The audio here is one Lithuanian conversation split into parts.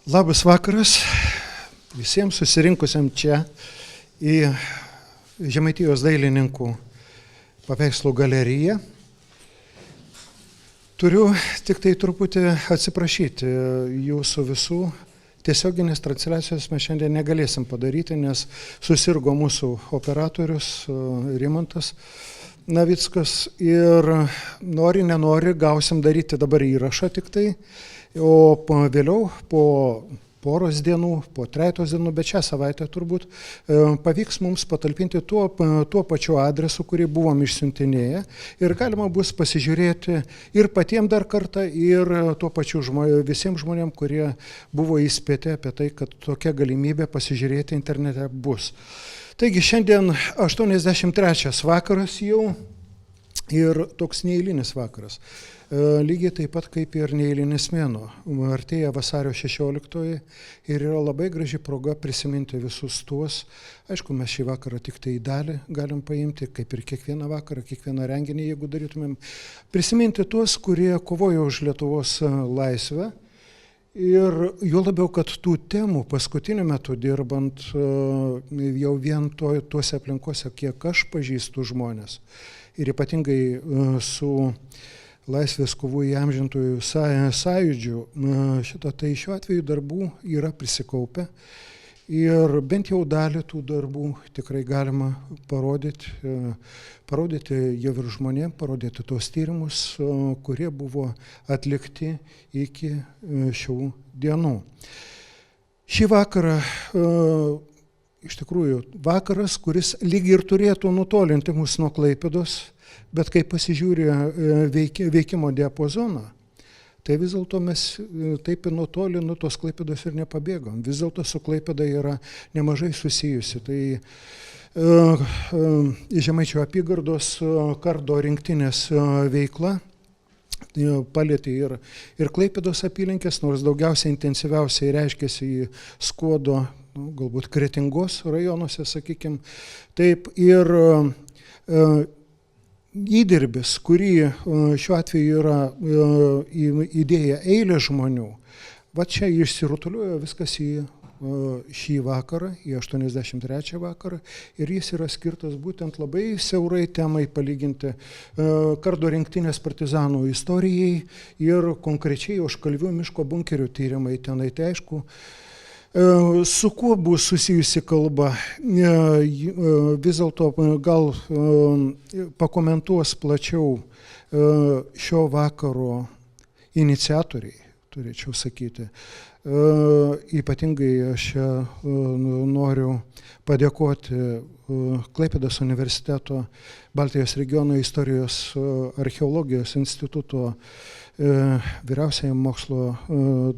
Labas vakaras visiems susirinkusiam čia į Žemaitijos dailininkų paveikslų galeriją. Turiu tik tai truputį atsiprašyti jūsų visų. Tiesioginės transliacijos mes šiandien negalėsim padaryti, nes susirgo mūsų operatorius Rimantas Navickas ir nenori, gausim daryti dabar įrašą tik tai, o vėliau po poros dienų, po 3 dienų, bet šią savaitę turbūt pavyks mums patalpinti tuo pačiu adresu, kurį buvom išsiuntinėję ir galima bus pasižiūrėti ir patiems dar kartą, ir tuo pačiu visiems žmonėms, kurie buvo įspėti apie tai, kad tokia galimybė pasižiūrėti internete bus. Taigi šiandien 83 vakaras jau ir toks neeilinis vakaras. Lygiai taip pat kaip ir neeilinis mėnuo. Artėja vasario 16 ir yra labai graži proga prisiminti visus tuos. Aišku, mes šį vakarą tik tai dalį galim paimti, kaip ir kiekvieną vakarą, kiekvieną renginį, jeigu darytumėm. Prisiminti tuos, kurie kovojo už Lietuvos laisvę. Ir juo labiau, kad tų temų paskutiniu metu dirbant jau vien tuose aplinkose, kiek aš pažįstu žmonės ir ypatingai su Laisvės kovų įamžintųjų sąjūdžių, tai šiuo atveju darbų yra prisikaupę ir bent jau dalį tų darbų tikrai galima parodyti jau ir žmonėms, parodyti tos tyrimus, kurie buvo atlikti iki šių dienų. Šį vakarą, iš tikrųjų, vakaras, kuris lyg ir turėtų nutolinti mus nuo Klaipėdos, bet kai pasižiūrė veikimo diapazoną, tai vis dėlto mes taip ir nutoli nuo tos Klaipėdos ir nepabėgom. Vis dėlto su Klaipėda yra nemažai susijusi. Tai Žemaičių apygardos kardo rinktinės veikla palietė ir Klaipėdos apylinkės, nors daugiausiai intensyviausiai reiškėsi į Skuodo, galbūt Kretingos rajonuose, sakykime. Taip ir įdirbis, kurį šiuo atveju yra įdėję eilė žmonių, va čia išsirutuliojo viskas į šį vakarą, į 83 vakarą, ir jis yra skirtas būtent labai siaurai temai palyginti kardo rinktinės partizanų istorijai ir konkrečiai Ožkalvių miško bunkerių tyrimai tenai. Tai aišku, su kuo bus susijusi kalba, vis dėlto gal pakomentuos plačiau šio vakaro iniciatoriai, turėčiau sakyti. Ypatingai aš noriu padėkoti Klaipėdos universiteto Baltijos regiono istorijos archeologijos instituto vyriausiajam mokslo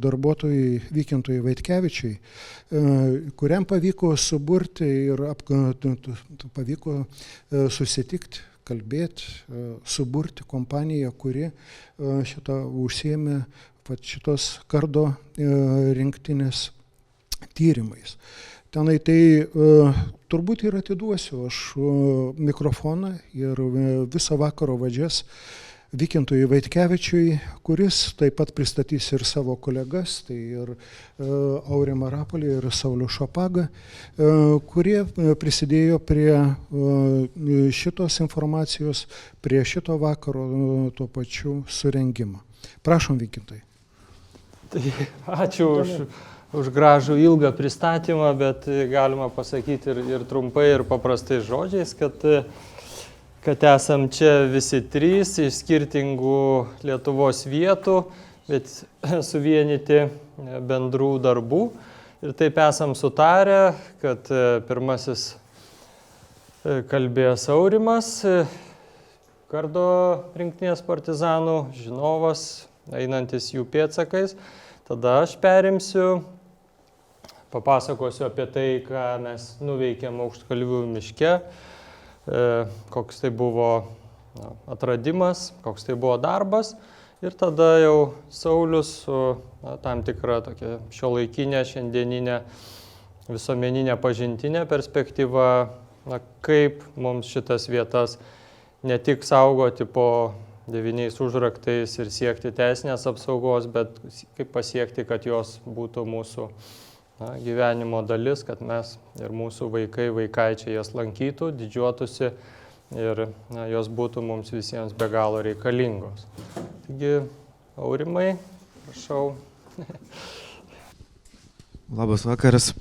darbuotojui Vykintui Vaitkevičiui, kuriam pavyko suburti ir pavyko susitikti, kalbėti, suburti kompaniją, kuri šitą užsiėmė šitos kardo rinktinės tyrimais. Tenai tai turbūt ir atiduosiu aš mikrofoną ir viso vakaro vadžias Vykintui Vaitkevičiui, kuris taip pat pristatys ir savo kolegas, tai ir Aurimą Rapolį ir Saulių Šopagą, kurie prisidėjo prie šitos informacijos, prie šito vakaro tuo pačiu surengimo. Prašom, Vykintai. Tai ačiū už gražų ilgą pristatymą, bet galima pasakyti ir trumpai, ir paprastais žodžiais, kad esam čia visi trys iš skirtingų Lietuvos vietų, bet suvienyti bendrų darbų. Ir taip esam sutarę, kad pirmasis kalbės Aurimas, kardo rinktinės partizanų žinovas, einantis jų pėdsakais. Tada aš perimsiu, papasakosiu apie tai, ką mes nuveikėm Aukštkalvių miške, koks tai buvo atradimas, koks tai buvo darbas. Ir tada jau Saulius su tam tikra tokia šiuolaikinė, šiandieninė, visuomeninė pažintinė perspektyva, kaip mums šitas vietas ne tik saugoti po 9 užraktais ir siekti teisinės apsaugos, bet kaip pasiekti, kad jos būtų mūsų gyvenimo dalis, kad mes ir mūsų vaikai, vaikaičiai jas lankytų, didžiuotųsi ir jos būtų mums visiems be galo reikalingos. Taigi, Aurimai, prašau. Labas vakaras.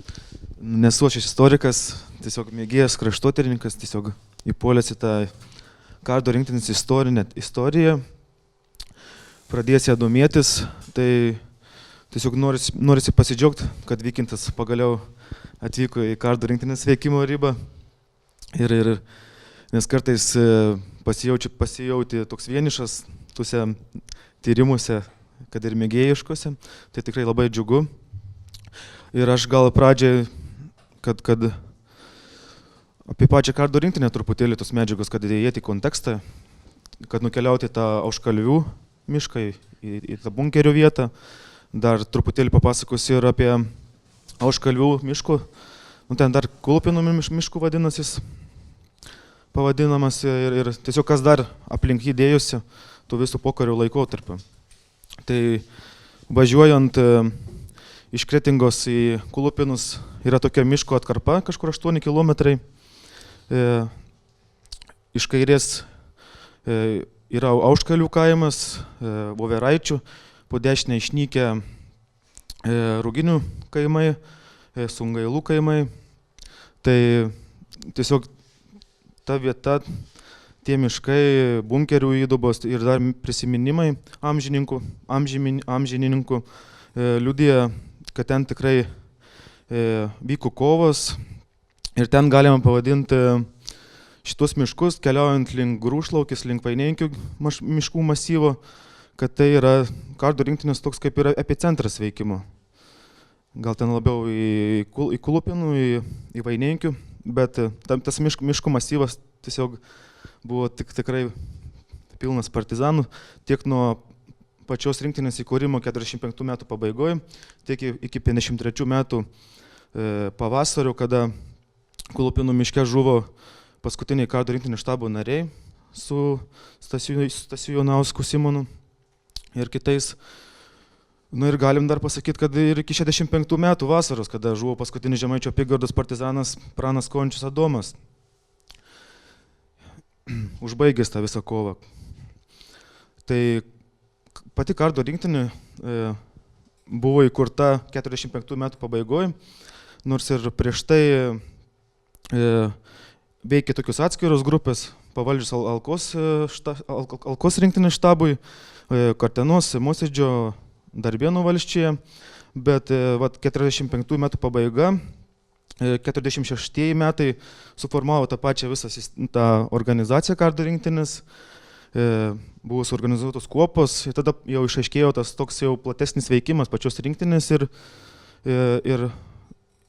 Nesu aš istorikas, tiesiog mėgėjas kraštotyrininkas, tiesiog įpuolęs į tą kardo rinktinės istoriją, pradėjęs ją domėtis, tai tiesiog norisi pasidžiaugti, kad Vykintas pagaliau atvyko į kardo rinktinės veikimo ribą. Nes kartais pasijauti toks vienišas tuose tyrimuose, kad ir mėgėjiškose, tai tikrai labai džiugu. Ir aš gal pradžiai, kad apie pačią kardo rinktinę truputėlį tos medžiagos, kad įdėti į kontekstą, kad nukeliauti tą Auškalvių mišką į tą bunkerio vietą. Dar truputėlį papasakosiu ir apie Auškalvių miškų, ten dar Kulupinų miškų vadinasis, pavadinamas ir tiesiog kas dar aplink jį dėjusi tų visų pokario laikotarpių. Tai važiuojant iš Kretingos į Kulupinus yra tokia miško atkarpa, kažkur 8 kilometrai. Iš kairės yra Auškalių kaimas, Voveraičių, po dešinę išnykę Ruginių kaimai, Sungailų kaimai. Tai tiesiog ta vieta, tie miškai, bunkerių įdubos ir dar prisiminimai amžinininkų liudija, kad ten tikrai vyko kovos ir ten galima pavadinti šitos miškus, keliaujant link Grūšlaukės, link Vaineikių miškų masyvo, kad tai yra kardo rinktinės toks kaip yra epicentras veikimo. Gal ten labiau į Kulupinų, į Vaineikių, bet tas miškų masyvas tiesiog buvo tikrai pilnas partizanų, tiek nuo pačios rinktinės įkūrimo 45 metų pabaigoje, tiek iki 53 metų pavasario, kada Kulupinų miške žuvo paskutiniai kardo rinktinės štabo nariai su Stasiu Jonausku Simonu ir kitais. Ir galim dar pasakyti, kad ir iki 65 metų vasaros, kada žuvo paskutinis Žemaičio apygardos partizanas Pranas Končius Adomas, užbaigęs tą visą kovą. Tai pati kardo rinktinė buvo įkurta 45 metų pabaigoje, nors ir prieš tai veikė tokios atskiros grupės, pavaldžius Alkos rinktinės štabui, Kartenos, Mosėdžio, Darbėnų valsčiuje, bet 45 metų pabaiga, 46 metai suformavo tą pačią visą tą organizaciją kardo rinktinės, buvo suorganizuotos kuopos ir tada jau išaiškėjo tas toks jau platesnis veikimas pačios rinktinės ir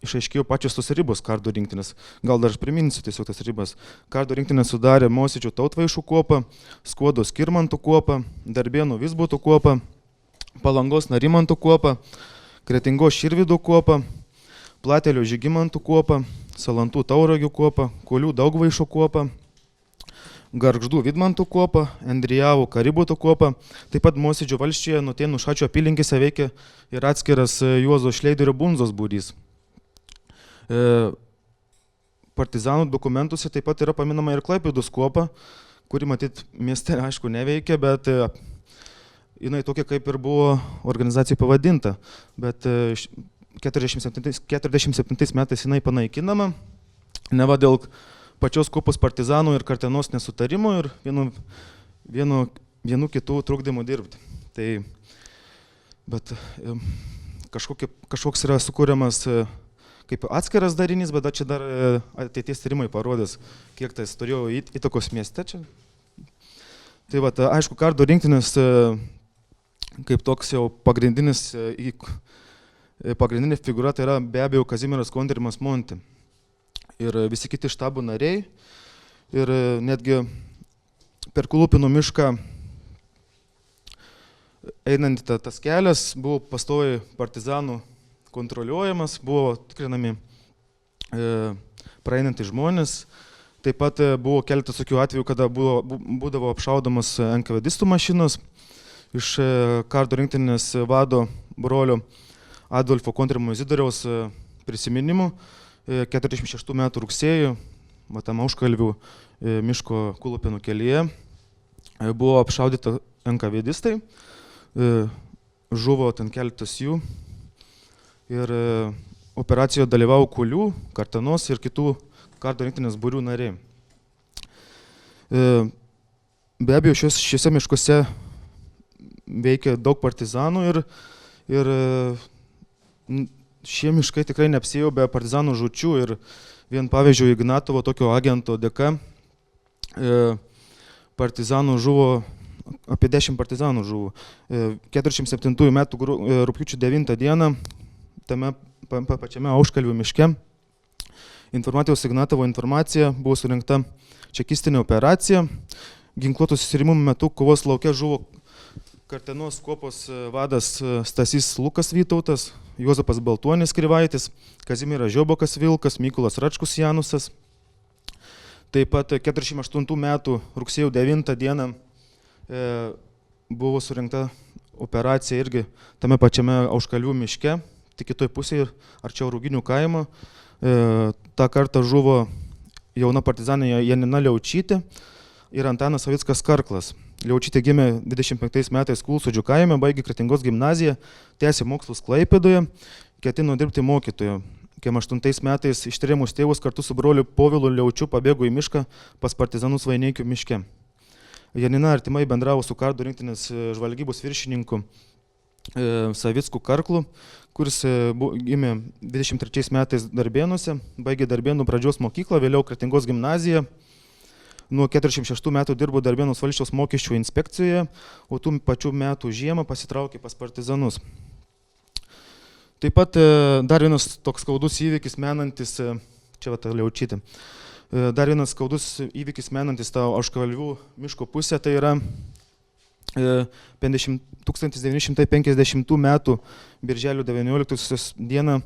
išaiškėjo pačios tos ribos kardo rinktinės. Gal dar aš priminsiu tiesiog tas ribas. Kardo rinktinę sudarė Mosėdžio Tautvaišų kuopą, Skuodos Skirmantų kuopą, Darbėnų Vizbutų kuopą, Palangos Narimantų kuopą, Kretingos Širvydų kuopą, Platelio Žygimantų kuopą, Salantų Tauragių kuopą, Kuolių Daugvaišų kuopą, Gargždų Vidmantų kuopą, Endrijavų Kaributų kuopą. Taip pat Mosėdžio valsčiuje Nutėnų Šačio apylinkėse veikia ir atskiras Juozo Šleiderio Bunzos būrys. Partizanų dokumentuose taip pat yra paminama ir Klaipėdos kuopa, kuri matyt mieste aišku neveikia, bet jinai tokia kaip ir buvo organizacijai pavadinta. Bet 47 metais jinai panaikinama, neva dėl pačios kuopos partizanų ir Kartenos nesutarimų ir vienų kitų trukdymų dirbti. Bet kažkoks yra sukūriamas kaip atskiras darinys, bet čia dar ateities tyrimai parodės, kiek tai turėjo įtakos mieste čia. Tai aišku, kardo rinktinės kaip toks jau pagrindinė figūra, tai yra be abejo Kazimieras Kondrimas Monti. Ir visi kiti štabų nariai. Ir netgi per Kulupinų mišką einant tas kelias buvo pastoviai partizanų kontroliuojamas, buvo tikrinami praeinantys žmonės, Taip pat buvo keletas tokių atvejų, kada būdavo apšaudomas NKVDistų mašinos iš kardo rinktinės vado brolio Adolfo Kontrimo Izidoriaus prisiminimų. 46 metų rugsėjį, matam Auškalvių miško Kulupėnų kelyje, buvo apšaudyta NKVDistai, žuvo ten keletas jų ir operacijoje dalyvavo Kulių, Kartanos ir kitų kardo rinktinės būrių nariai. Be abejo, šiuose miškuose veikia daug partizanų ir šie miškai tikrai neapsėjo be partizanų žūčių ir vien pavyzdžiui Ignatovo tokio agento dėka partizanų žuvo, apie 10 partizanų žuvo. 47 metų rugpjūčio 9 dieną tame pačiame Auškalvių miške informacijos Ignatovo informacija buvo surinkta čekistinė operacija. Ginkluotų susirėmimų metu kovos lauke žuvo Kartenos kuopos vadas Stasys Lukas Vytautas, Juozapas Baltuonis Krivaitis, Kazimieras Žiobokas Vilkas, Mykolas Račkus Janusas. Taip pat 48 metų rugsėjo 9 dieną buvo surinkta operacija irgi tame pačiame Auškalvių miške, tik kitoj pusėje arčiau Ruginių kaimo. Ta kartą žuvo jauna partizanė Janina Liaučytė ir Antanas Savickas Karklas. Liaučytė gimė 25 metais Kulsodžių kaime, baigė Kretingos gimnaziją, tęsė mokslus Klaipėdoje, ketino dirbti mokytojo. 8 metais ištyrėmus tėvus kartu su broliu Povilu Liaučiu pabėgo į mišką pas partizanus Vaineikių miške. Janina artimai bendravo su kardo rinktinės žvalgybos viršininku Savicku Karklu, kuris gimė 23 metais Darbėnuose, baigė Darbėnų pradžios mokyklą, vėliau Kretingos gimnaziją. Nuo 46 metų dirbo Darbėnų valsčiaus mokesčių inspekcijoje, o tų pačių metų žiemą pasitraukė pas partizanus. Taip pat dar vienas toks skaudus įvykis menantis, čia va ta Liaučytė, dar vienas skaudus įvykis menantis tą Auškalvių miško pusę, tai yra 1950 metų birželio 19 dieną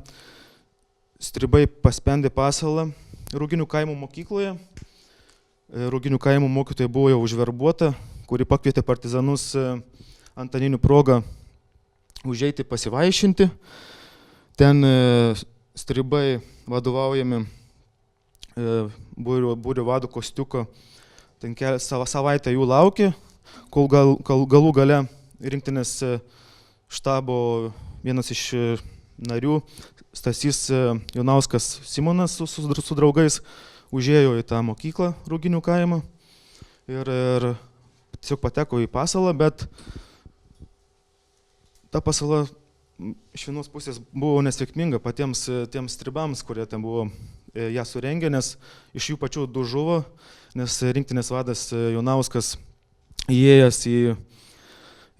stribai paspendė Pasalą Ruginių kaimo mokykloje. Ruginių kaimo mokytoja buvo jau užverbuota, kuri pakvietė partizanus Antaninių progą užeiti pasivaišinti. Ten stribai vadovaujami būrio vado Kostiuko, ten savaitę jų laukė, kol galų gale rinktinės štabo vienas iš narių, Stasys Jonauskas Simonas su draugais, užėjo į tą mokyklą Ruginių kaimą ir tiesiog pateko į Pasalą, bet ta Pasala iš vienos pusės buvo nesėkminga patiems tiems stribams, kurie ten buvo ją surengę, nes iš jų pačių du žuvo, nes rinktinės vadas Jonauskas įėjęs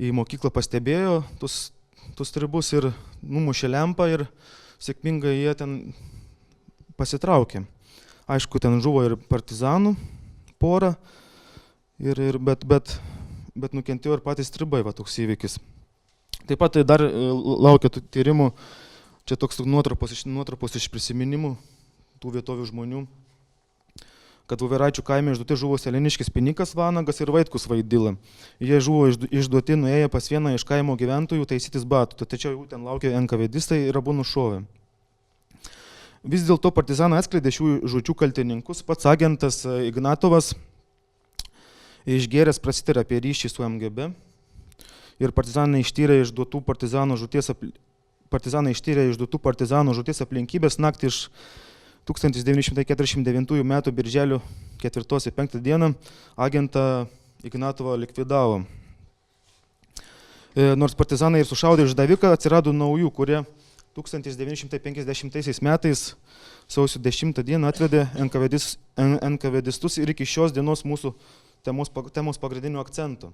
į mokyklą pastebėjo tus stribus ir numušė lempą ir sėkmingai jie ten pasitraukė. Aišku, ten žuvo ir partizanų pora, bet nukentėjo ir patys stribai, va toks įvykis. Taip pat dar laukia tų tyrimų, čia toks nuotrupos iš prisiminimų tų vietovių žmonių, kad Voveraičių kaime išduoti žuvo Seleniškis Pinikas Vanagas ir Vaitkus Vaidila. Jie žuvo išduoti nuėję pas vieną iš kaimo gyventojų taisytis batų, tačiau jų ten laukia NKVDistai ir abu nušovė. Vis dėlto partizanai atskleidė šių žūčių kaltininkus. Pats agentas Ignatovas išgėręs prasitarė apie ryšį su MGB ir partizanai ištyrė išduotų partizanų žūties aplinkybės naktį iš 1949 m. birželio 4-5 dieną agentą Ignatovą likvidavo. Nors partizanai ir sušaudė išdaviką, atsirado naujų, kurie 1950 metais sausio 10 dieną atvedė NKVDistus ir iki šios dienos mūsų temos pagrindinio akcento.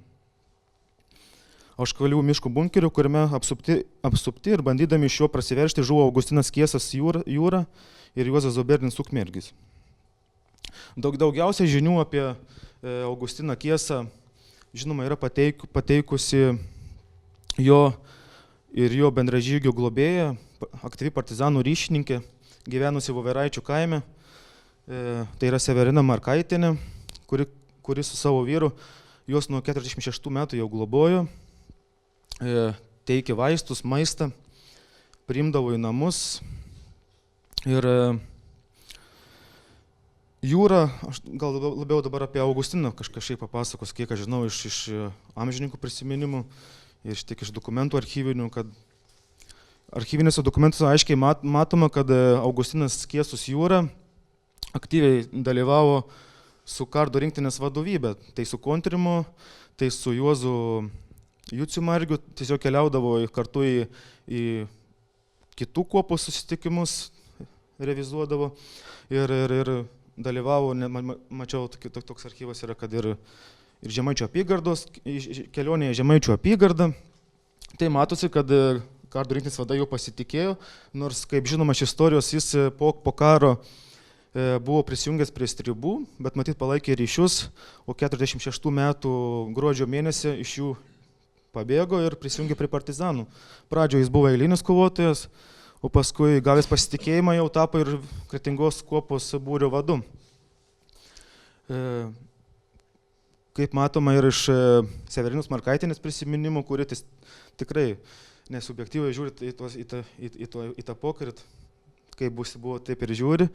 Auškalvių miško bunkerių, kuriame apsupti ir bandydami iš jo prasiveržti žuvo Augustinas Kiesas Jūra ir Juozas Zobernis Ukmergis. Daugiausiai žinių apie Augustiną Kiesą, žinoma, yra pateikusi jo ir jo bendražygio globėja, aktyvi partizanų ryšininkė, gyvenusi Voveraičių kaime. Tai yra Severina Markaitienė, kuri su savo vyru juos nuo 46 metų jau globojo, teikė vaistus, maistą, priimdavo į namus. Ir Jūra, aš gal labiau dabar apie Augustiną kažkaip papasakos, kiek aš žinau iš amžininkų prisiminimų ir tik iš dokumentų archyvinių, kad archyvinėse dokumentuose aiškiai matoma, kad Augustinas Kiesus Jūra aktyviai dalyvavo su kardo rinktinės vadovybė, tai su Kontrimu, tai su Juozu Juciumargiu, tiesiog keliaudavo kartu į kitų kuopų susitikimus, revizuodavo ir dalyvavo, mačiau, toks archyvas yra, kad ir Žemaičių apygardos, kelionėje Žemaičių apygardą. Tai matosi, kad kardo rinktinės vada jau pasitikėjo, nors, kaip žinoma, iš istorijos jis po karo buvo prisijungęs prie stribų, bet matyt palaikė ryšius, o 46 metų gruodžio mėnesį iš jų pabėgo ir prisijungė prie partizanų. Pradžioje jis buvo eilinis kovotojas, o paskui gavęs pasitikėjimą jau tapo ir Kretingos kuopos būrio vadu. Kaip matoma ir iš Severinos Markaitienės prisiminimų, kuri tikrai nesubjektyviai žiūri į tą pokarį, kaip buvo, taip ir žiūri.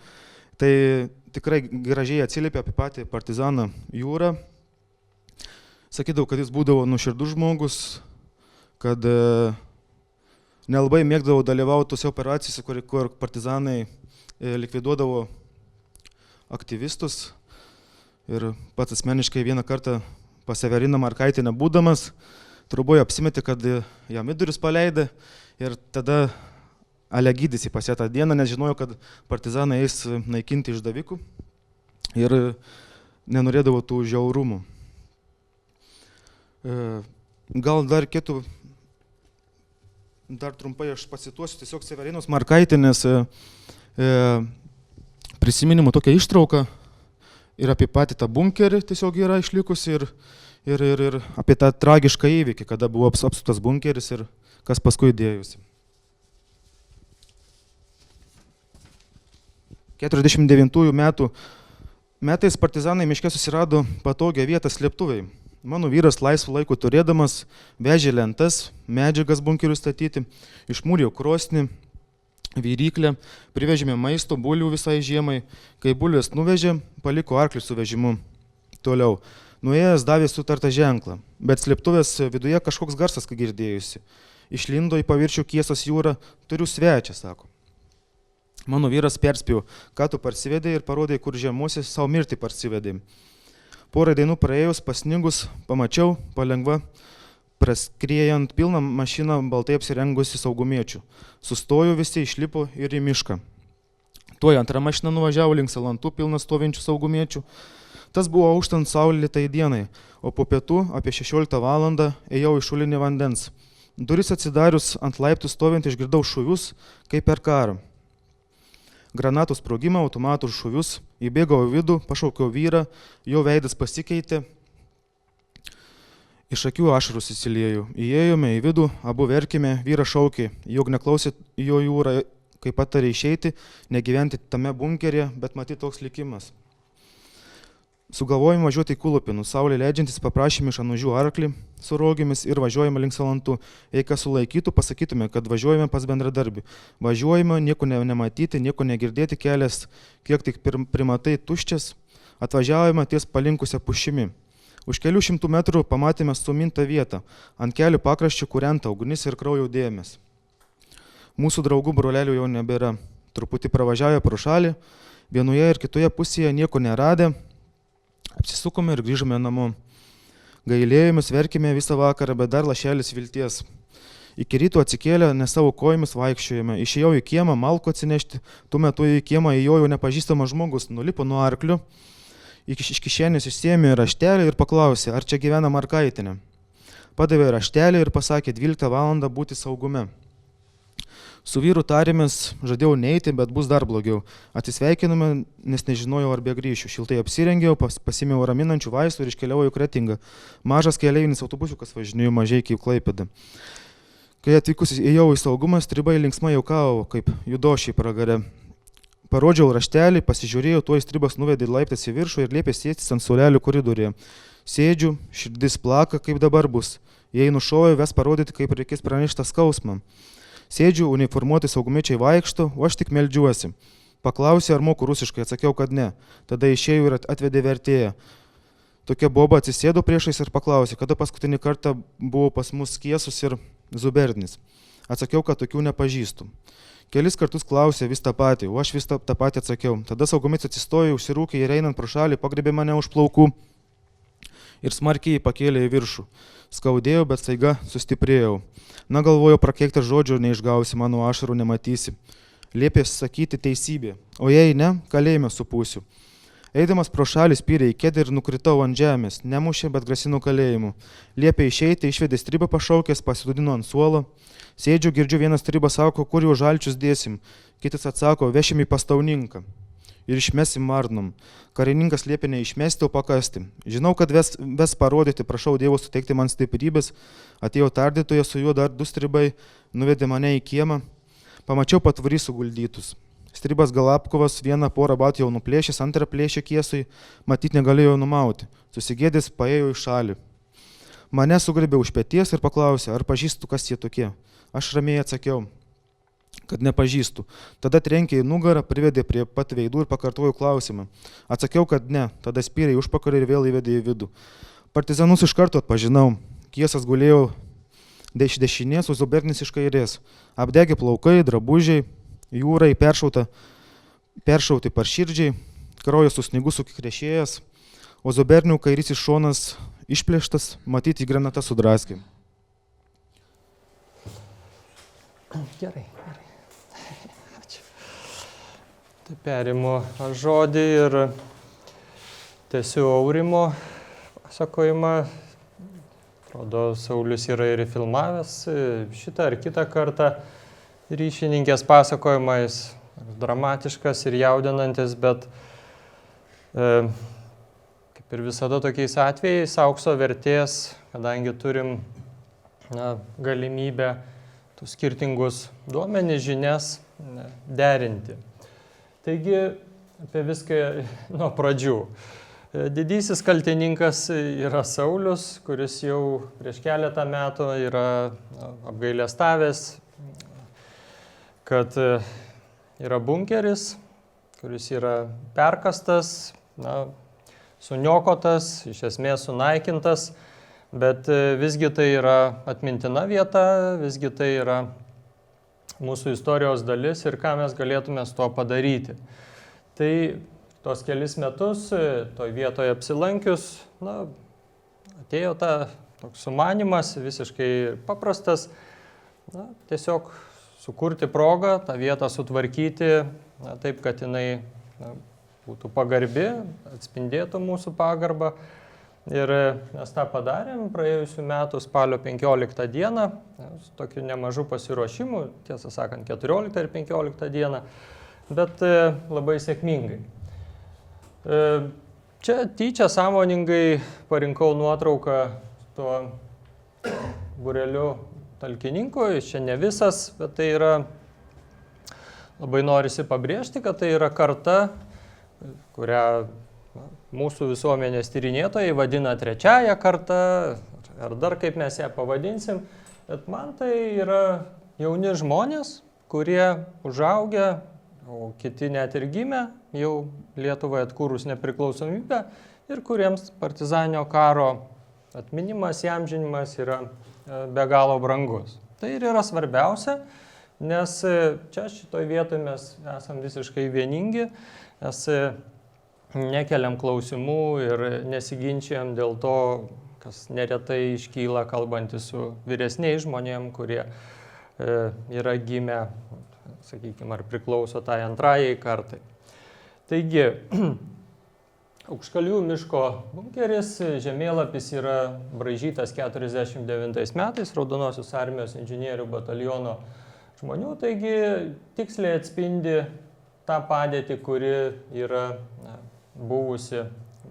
Tai tikrai gražiai atsiliepia apie patį partizaną Jūrą. Sakydavau, kad jis būdavo nuoširdus žmogus, kad nelabai mėgdavo dalyvauti tose operacijose, kur partizanai likviduodavo aktyvistus. Ir pats asmeniškai vieną kartą pas Severiną Markaitienę būdamas, Truboje apsimetė, kad jam į duris paleidė ir tada ale gydėsi pas ją tą dieną, nes žinojo, kad partizanai eis naikinti išdavikų ir nenorėdavo tų žiaurumų. Gal dar reikėtų, dar trumpai aš pacituosiu tiesiog Severinos Markaitienės prisiminimų tokią ištrauką ir apie patį tą bunkerį tiesiog yra išlikusi ir apie tą tragišką įvykį, kada buvo apsuptas bunkeris ir kas paskui dėjusi. 49 metais partizanai miške susirado patogią vietą slėptuvei. Mano vyras laisvų laiko turėdamas vežė lentas, medžiagas bunkerių statyti, išmūrė krosnį, vyryklę, privežėme maisto, bulių visai žiemai. Kai bulvės nuvežė, paliko arklį su vežimu. Toliau. Nuėjęs davė sutartą ženklą, bet slėptuvės viduje kažkoks garsas girdėjusi. Išlindo į paviršių Kiesos Jūra, turiu svečią, sako. Mano vyras perspėjo, ką tu parsivedė ir parodė, kur žiemuosi, savo mirtį parsivedė. Porą dienų praėjus, pasnigus, pamačiau palengva, praskriejant pilną mašiną baltai apsirengusi saugumiečių. Sustojo visi, išlipo ir į mišką. Tuoj antrą mašiną nuvažiavo link Salantų pilną stovinčių saugumiečių. Tas buvo auštant saulėtai dienai, o po pietų apie 16 valandą ėjau į šulinį vandens. Duris atsidarius ant laiptų stovint išgirdau šūvius, kaip per karą. Granatų sprogimą, automatų šūvius, įbėgau į vidų, pašaukiau vyrą, jo veidas pasikeitė, iš akių ašarus įsiliejau. Įėjome į vidų, abu verkime, vyras šaukė, jog neklausė jo Jūra, kaip patarė išeiti, negyventi tame bunkeryje, bet matyti toks likimas. Sugalvojame važiuoti į Kulupinų, saulė leidžiantis paprašėme iš anužių arklį su rogėmis ir važiuojame link Salantų. Jei kas sulaikytų, pasakytume, kad važiuojame pas bendradarbį. Važiuojame, nieko nematyti, nieko negirdėti, kelias kiek tik primatai tuščias. Atvažiavome ties palinkusią pušimi. Už kelių šimtų metrų pamatėme sumintą vietą. Ant kelių pakraščių kūrenta ugnis ir kraujo dėmės. Mūsų draugų brolelių jau nebėra. Truputį pravažiavę pro šalį, vienoje ir kitoje pusėje nieko neradę. Apsisukome ir grįžome namo. Gailėjomės, verkime visą vakarą, bet dar lašelis vilties. Iki ryto atsikėlę, ne savo kojomis vaikščiojame. Išėjau į kiemą, malko atsinešti. Tuo metu į kiemą įjojo nepažįstamas žmogus, nulipo nuo arklių. Iš kišenės išsiėmė raštelį ir paklausė, ar čia gyvena Markaitienė. Padavė raštelį ir pasakė 12 valandą būti saugume. Su vyru tarėmės, žadėjau neiti, bet bus dar blogiau. Atsisveikinome, nes nežinojau, ar begrįšiu. Šiltai apsirengiau, pasimėjau raminančių vaistų ir iškeliavau į Kretingą. Mažas keleivinis autobusiukas važinėjo Mažeikiai į Klaipėdą. Kai atvykus ėjau į saugumą, stribai linksmai juokavo, kaip judošiai pragare. Parodžiau raštelį, pasižiūrėjau, tuo stribas nuvedė laiptais į viršų ir liepė sėstis ant suolelių koridoriuje. Sėdžiu, širdis plaka, kaip dabar bus. Jei nušojo, ves parodyti, kaip reikės pranešti skausmą. Sėdžiu, uniformuoti saugumiečiai vaikšto, o aš tik meldžiuosi. Paklausė, ar moku rusiškai, atsakiau, kad ne. Tada išėjau ir atvedė vertėją. Tokia boba atsisėdo priešais ir paklausė, kada paskutinį kartą buvo pas mus Kiesus ir Zubernis. Atsakiau, kad tokių nepažįstu. Kelis kartus klausė vis tą patį, o aš vis tą patį atsakiau. Tada saugumietis atsistojo, užsirūkė ir einant pro šalį, pagrėbė mane už plaukų ir smarkiai pakėlė į viršų. Skaudėjau, bet staiga sustiprėjau. Na, galvojau, prakeiktas žodžio neišgausi, mano ašarų nematysi. Liepė sakyti teisybę, o jei ne, kalėjime supūsiu. Eidamas pro šalį spyrė į kėdę ir nukritau ant žemės, nemušė, bet grasino kalėjimu. Liepė išeiti, išvedė stribą pašaukęs, pasisodino ant suolo. Sėdžiu, girdžiu, vienas stribas sako, kur jau žalčius dėsim. Kitas atsako, vešim į pastauninką ir išmesim marnom. Karininkas liepė neišmesti, o pakasti. Žinau, kad ves parodyti, prašau Dievo suteikti man stiprybės. Atėjo tardytoje, su juo dar 2 stribai, nuvedė mane į kiemą. Pamačiau patvorį suguldytus. Stribas Galapkovas vieną porą batų jau nuplėšęs, antrą plėšė Kiesui, matyt negalėjo numauti. Susigėdęs paėjo į šalį. Mane sugrėbė už peties ir paklausė, ar pažįstu, kas jie tokie. Aš ramiai atsakiau, kad nepažįstu. Tada trenkė į nugarą, privedė prie pat veidų ir pakartojo klausimą. Atsakiau, kad ne, tada spyrė į užpakalį ir vėl įvedė į vidų. Partizanus iš karto atpažinau. Kiesas gulėjo iš dešinės, o Zubernis iš kairės. Apdegė plaukai, drabužiai, jūrai peršauti parširdžiai, kraujas su sniegu sukrešėjęs, o Zubernių kairysis šonas išplėštas, matyti granata sudraskė. Gerai. Ačiū. Tai perimu žodį ir tęsiu Aurimo pasakojimą. Atrodo, Saulius yra ir filmavęs šitą ar kitą kartą ryšininkės pasakojimą. Jis dramatiškas ir jaudinantis, bet kaip ir visada tokiais atvejais aukso vertės, kadangi turim galimybę tų skirtingus duomenis, žinias derinti. Taigi, apie viską nuo pradžių. Didysis kaltininkas yra Saulius, kuris jau prieš keletą metų yra apgailestavęs, kad yra bunkeris, kuris yra perkastas, suniokotas, iš esmės sunaikintas, bet visgi tai yra atmintina vieta, visgi tai yra mūsų istorijos dalis ir ką mes galėtume su tuo padaryti. Tai tos kelis metus toj vietoje apsilankius, atėjo toks sumanymas, visiškai paprastas, tiesiog sukurti progą, tą vietą sutvarkyti taip, kad jinai būtų pagarbi, atspindėtų mūsų pagarbą. Ir mes tą padarėm praėjusių metų spalio 15 dieną, su tokiu nemažu pasiruošimu, tiesą sakant, 14 ir 15 dieną, bet labai sėkmingai. Čia tyčia sąmoningai parinkau nuotrauką tuo būreliu talkininkų, jis čia ne visas, bet tai yra, labai norisi pabrėžti, kad tai yra karta, kurią mūsų visuomenės tyrinėtojai vadina trečiąją kartą, ar dar kaip mes ją pavadinsim, bet man tai yra jauni žmonės, kurie užaugę, o kiti net ir gimę, jau Lietuvai atkūrus nepriklausomybę ir kuriems partizaninio karo atminimas, įamžinimas yra be galo brangus. Tai ir yra svarbiausia, nes čia šitoj vietoje mes esam visiškai vieningi, nes nekeliam klausimų ir nesiginčiam dėl to, kas neretai iškyla kalbantis su vyresniais žmonėm, kurie yra gimę, sakykime, ar priklauso tai antrajai kartai. Taigi, Aukškalių miško bunkeris, žemėlapis yra braižytas 49 metais Raudonosios armijos inžinierių bataliono žmonių, taigi tiksliai atspindi tą padėtį, kuri yra buvusi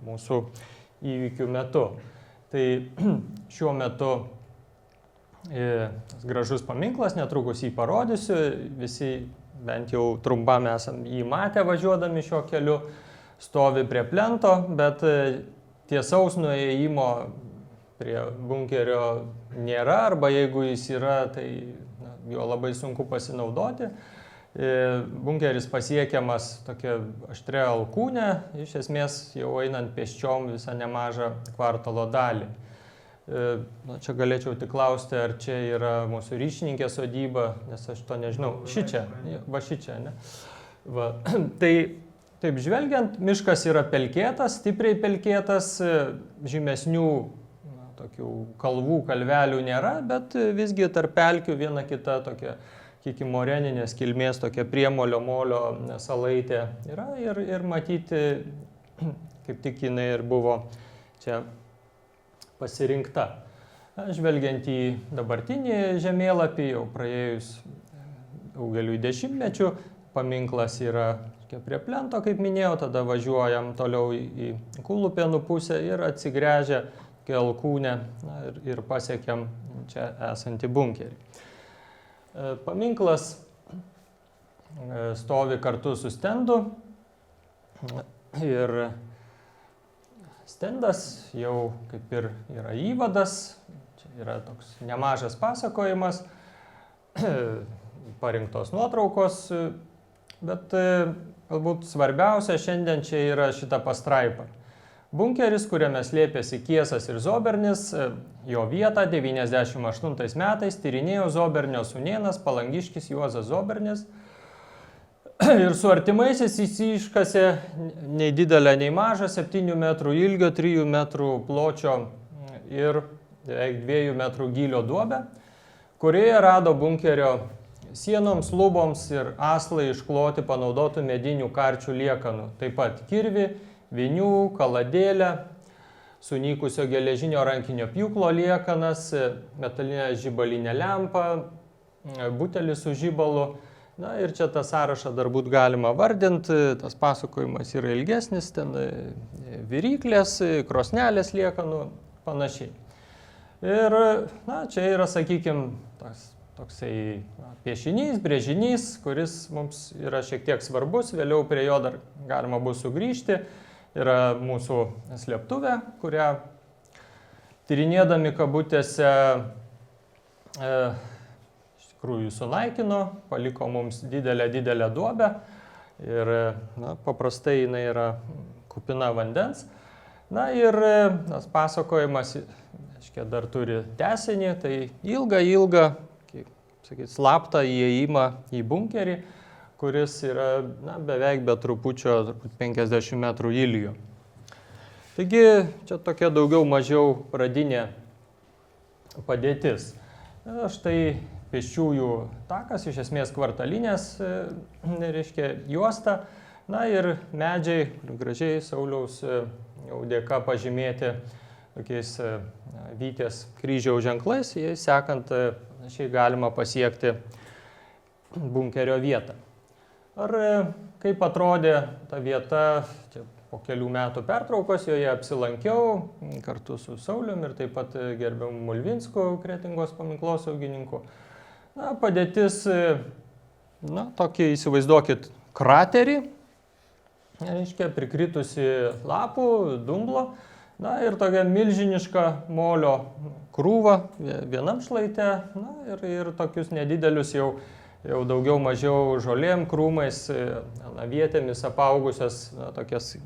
mūsų įvykių metu. Tai šiuo metu Tas gražus paminklas, netrukus jį parodysiu, visi bent jau trumpam esam jį matę važiuodami šiuo keliu, stovi prie plento, bet tiesaus nuėjimo prie bunkerio nėra, arba jeigu jis yra, tai jo labai sunku pasinaudoti. Bunkeris pasiekiamas tokia aštria alkūnė, iš esmės jau einant pėsčiom visą nemažą kvartalo dalį. Čia galėčiau tik klausti, ar čia yra mūsų ryšininkė sodyba, nes aš to nežinau. Šičia, va šičia, ne? Va. Tai taip žvelgiant, miškas yra pelkėtas, stipriai pelkėtas, žymesnių tokių kalvų, kalvelių nėra, bet visgi tarp pelkių viena kita tokia, kiek moreninės kilmės, tokia priemolio molio salaitė yra ir matyti, kaip tik jinai ir buvo čia pasirinkta. Žvelgiant į dabartinį žemėlapį, jau praėjus daugeliui dešimtmečių, paminklas yra prie plento, kaip minėjau, tada važiuojam toliau į Kulupėnų pusę ir atsigręžę alkūnę ir pasiekiam čia esantį bunkerį. Paminklas stovi kartu su stendu ir stendas jau kaip ir yra įvadas, čia yra toks nemažas pasakojimas, parinktos nuotraukos, bet galbūt svarbiausia šiandien čia yra šita pastraipa. Bunkeris, kuriame slėpėsi Kiesas ir Zobernis, jo vietą 98 metais tyrinėjo Zobernio sūnėnas Palangiškis Juozas Zobernis. Ir su artimaisiais jis iškasė nei didelę, nei mažą 7 metrų ilgio, 3 metrų pločio ir beveik 2 metrų gylio duobę, kurioje rado bunkerio sienoms, luboms ir aslai iškloti panaudotų medinių karčių liekanų, taip pat kirvi, vinių, kaladėlę, sunykusio geležinio rankinio pjūklo liekanas, metalinę žibalinę lempą, butelį su žibalu. Na ir čia tą sąrašą dar būt galima vardinti, tas pasakojimas yra ilgesnis, ten viryklės, krosnelės liekanų, panašiai. Ir čia yra, sakykime, toksai piešinys, brėžinys, kuris mums yra šiek tiek svarbus, vėliau prie jo dar galima bus sugrįžti. Yra mūsų slėptuvė, kurią tyrinėdami kabutėse iš tikrųjų sunaikino, paliko mums didelę duobę ir paprastai jinai yra kupina vandens. Na ir tas pasakojimas, aiškiai, dar turi tęsinį, tai ilgą, kaip sakyti, slaptą įėjimą į bunkerį, kuris yra beveik be trupučio 50 metrų ilgio. Taigi čia tokia daugiau mažiau pradinė padėtis. Štai pėsčiųjų takas, iš esmės kvartalinės, reiškia juosta, ir medžiai, gražiai Sauliaus jau dėka pažymėti tokiais Vyties kryžiaus ženklais, jais sekant šiai galima pasiekti bunkerio vietą. Ar kaip atrodė ta vieta, čia po kelių metų pertraukos joje apsilankiau kartu su Saulium ir taip pat gerbiamu Mulvinsku, Kretingos paminklosaugininku. Padėtis, tokį įsivaizduokit kraterį, reiškia prikritusi lapų, dumblo, ir tokia milžiniška molio krūva vienam šlaite, ir tokius nedidelius jau daugiau mažiau žolėm, krūmais, vietėmis apaugusias tokias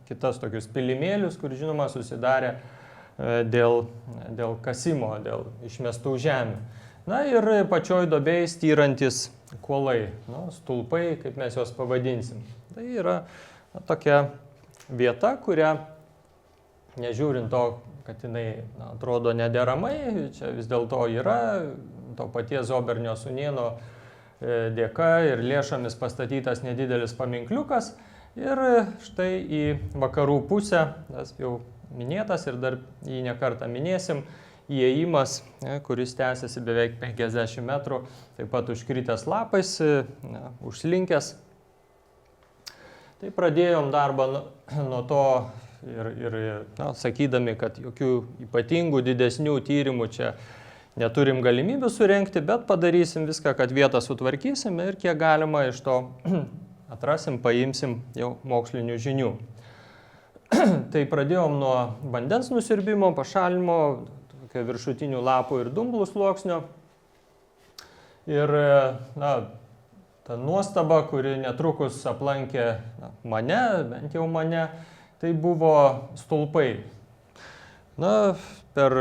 kitas tokius pilimėlius, kur žinoma susidarė dėl kasimo, dėl išmestų žemių. Ir pačioj duobėj styrantis kuolai, stulpai, kaip mes juos pavadinsim. Tai yra tokia vieta, kurią, nežiūrint to, kad jinai atrodo nederamai, čia vis dėlto yra to paties Zobernio sūnėno dėka ir lėšomis pastatytas nedidelis paminkliukas. Ir štai į vakarų pusę, tas jau minėtas ir dar jį nekartą minėsim, įėjimas, kuris tęsiasi beveik 50 metrų, taip pat užkritęs lapais, užslinkęs. Tai pradėjom darbą nuo to ir sakydami, kad jokių ypatingų didesnių tyrimų čia neturim galimybių surengti, bet padarysim viską, kad vietą sutvarkysim ir kiek galima iš to atrasim, paimsim jau mokslinių žinių. Tai pradėjom nuo vandens nusiurbimo, pašalinimo, viršutinių lapų ir dumblų sluoksnio. Ir ta nuostaba, kuri netrukus aplankė mane, bent jau mane, tai buvo stulpai. Per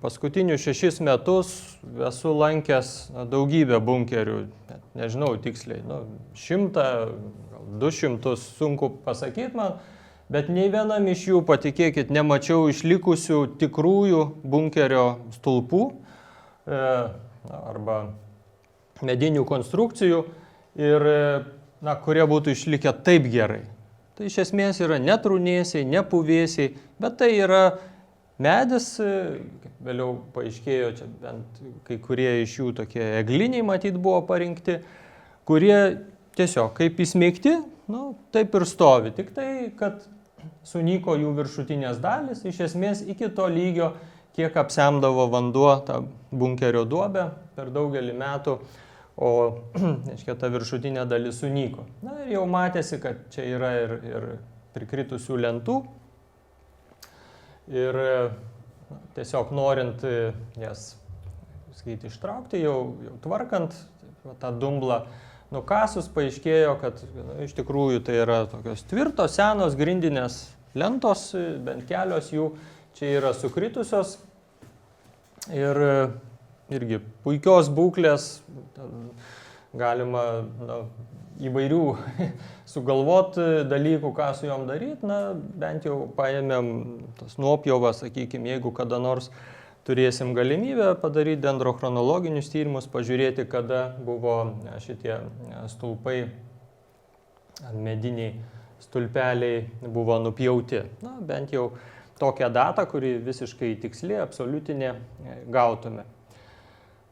paskutinius 6 metus esu lankęs daugybę bunkerių, nežinau tiksliai, 100, gal 200, sunku pasakyti man, bet nei vienam iš jų, patikėkit, nemačiau išlikusių tikrųjų bunkerio stulpų arba medinių konstrukcijų, ir, kurie būtų išlikę taip gerai. Tai iš esmės yra ne trūnėsiai, ne puvėsiai, bet tai yra medis, vėliau paaiškėjo, čia bent kai kurie iš jų tokie egliniai matyt buvo parinkti, kurie tiesiog kaip įsmeigti, taip ir stovi. Tik tai, kad sunyko jų viršutinės dalys, iš esmės iki to lygio, kiek apsemdavo vanduo tą bunkerio duobę per daugelį metų, o ta viršutinė dalis sunyko. Ir jau matėsi, kad čia yra ir prikritusių lentų. Ir tiesiog norint jas ištraukti, jau tvarkant tą dumblą, nukasus paaiškėjo, kad iš tikrųjų tai yra tokios tvirtos, senos grindinės lentos, bent kelios jų čia yra sukritusios ir irgi puikios būklės, galima įvairių sugalvoti dalykų, ką su jom daryti, bent jau paėmėm tas nuopjovas, sakykime, jeigu kada nors turėsim galimybę padaryti dendrochronologinius tyrimus, pažiūrėti, kada buvo šitie stulpai, mediniai stulpeliai buvo nupjauti. Bent jau tokią datą, kuri visiškai tiksli, absoliutinė, gautume.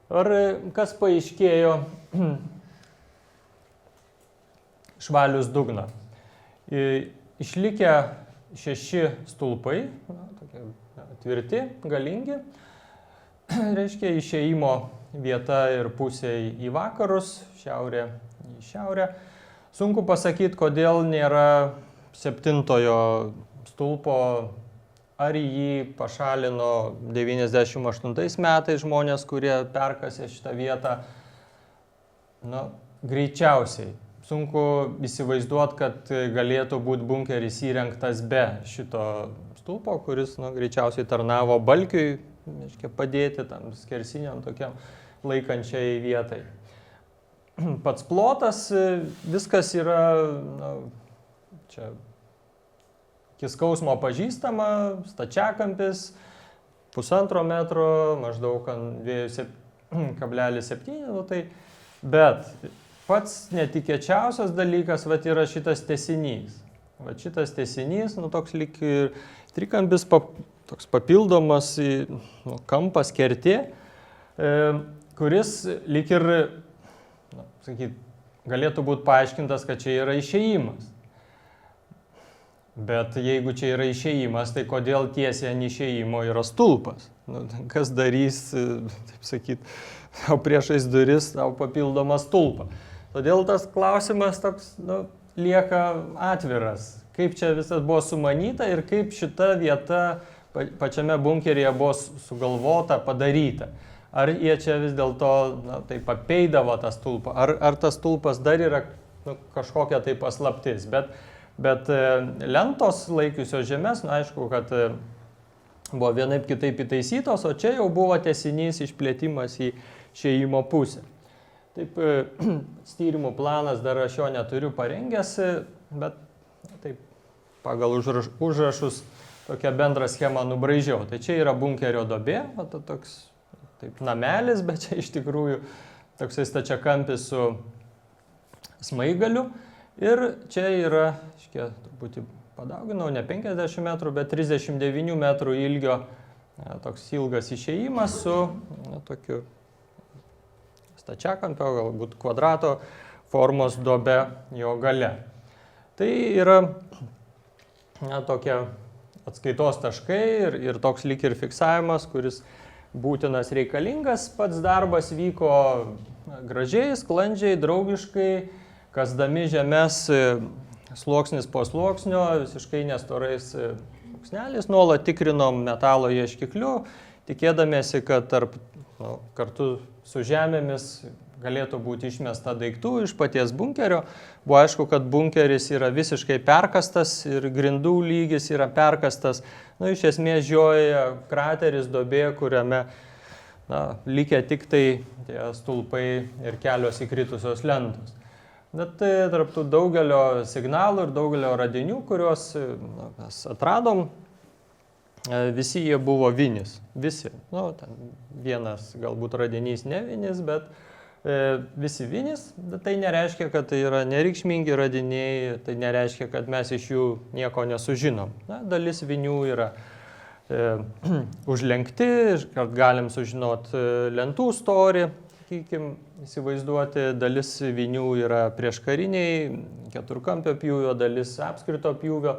Ar kas paaiškėjo švalius dugną? Išlikę 6 stulpai, tokie tvirti, galingi, reiškia išėjimo vieta ir pusė į vakarus, šiaurė į šiaurę. Sunku pasakyti, kodėl nėra 7 stulpo, ar jį pašalino 98 metais žmonės, kurie perkasė šitą vietą. Greičiausiai. Sunku įsivaizduoti, kad galėtų būti bunkeris įrengtas be šito stulpo, kuris greičiausiai tarnavo balkiui, padėti tam skersiniam tokiam laikančiai vietai. Pats plotas, viskas yra čia iki skausmo pažįstama, stačiakampis, 1,5 metro, maždaug ant 2,7, bet pats netikėčiausias dalykas yra šitas tęsinys. Šitas tęsinys, toks lyg ir trikampis, toks papildomas kampas, kertė, kuris lyg ir, galėtų būti paaiškintas, kad čia yra išėjimas. Bet jeigu čia yra išėjimas, tai kodėl tiesiai ant išėjimo yra stulpas? Kas darys, taip sakyt, priešais duris tau papildomą stulpą? Todėl tas klausimas toks, lieka atviras. Kaip čia visas buvo sumanyta ir kaip šita vieta pačiame bunkeryje buvo sugalvota, padaryta. Ar jie čia vis dėlto tai apeidavo tą stulpą, ar tas stulpas dar yra kažkokia tai paslaptis. Bet lentos laikiusios žemės, aišku, kad buvo vienaip kitaip įtaisytos, o čia jau buvo tęsinys išplėtimas į išėjimo pusę. Taip, tyrimų planas dar aš jo neturiu parengęs, bet taip, pagal užrašus tokią bendrą schemą nubraižiau. Tai čia yra bunkerio duobė, toks taip namelis, bet čia iš tikrųjų toksai stačiakampis su smaigaliu. Ir čia yra, truputį padauginau, ne 50 metrų, bet 39 metrų ilgio toks ilgas išėjimas su tokiu stačiakampio, galbūt kvadrato formos duobe jo gale. Tai yra tokie atskaitos taškai ir toks lyg ir fiksavimas, kuris būtinas reikalingas. Pats darbas vyko gražiai, sklandžiai, draugiškai, kasdami žemės sluoksnis po sluoksnio, visiškai nestorais sluoksneliais, nuolat tikrinom metalo ieškikliu, tikėdamiesi, kad kartu su žemėmis galėtų būti išmesta daiktų iš paties bunkerio. Buvo aišku, kad bunkeris yra visiškai perkastas ir grindų lygis yra perkastas. Iš esmės žioja krateris, duobė, kuriame likę tik tai tie stulpai ir kelios įkritusios lentos. Bet tarp tų daugelio signalų ir daugelio radinių, kuriuos mes atradom, visi jie buvo vinis. Visi. Ten vienas galbūt radinys ne vinis, bet visi vinis. Tai nereiškia, kad tai yra nereikšmingi radiniai, tai nereiškia, kad mes iš jų nieko nesužinom. Dalis vinių yra užlenkti, kad galim sužinoti lentų storį, įsivaizduoti, dalis vinių yra prieškariniai, keturkampio pjūvio, dalis apskrito pjūvio,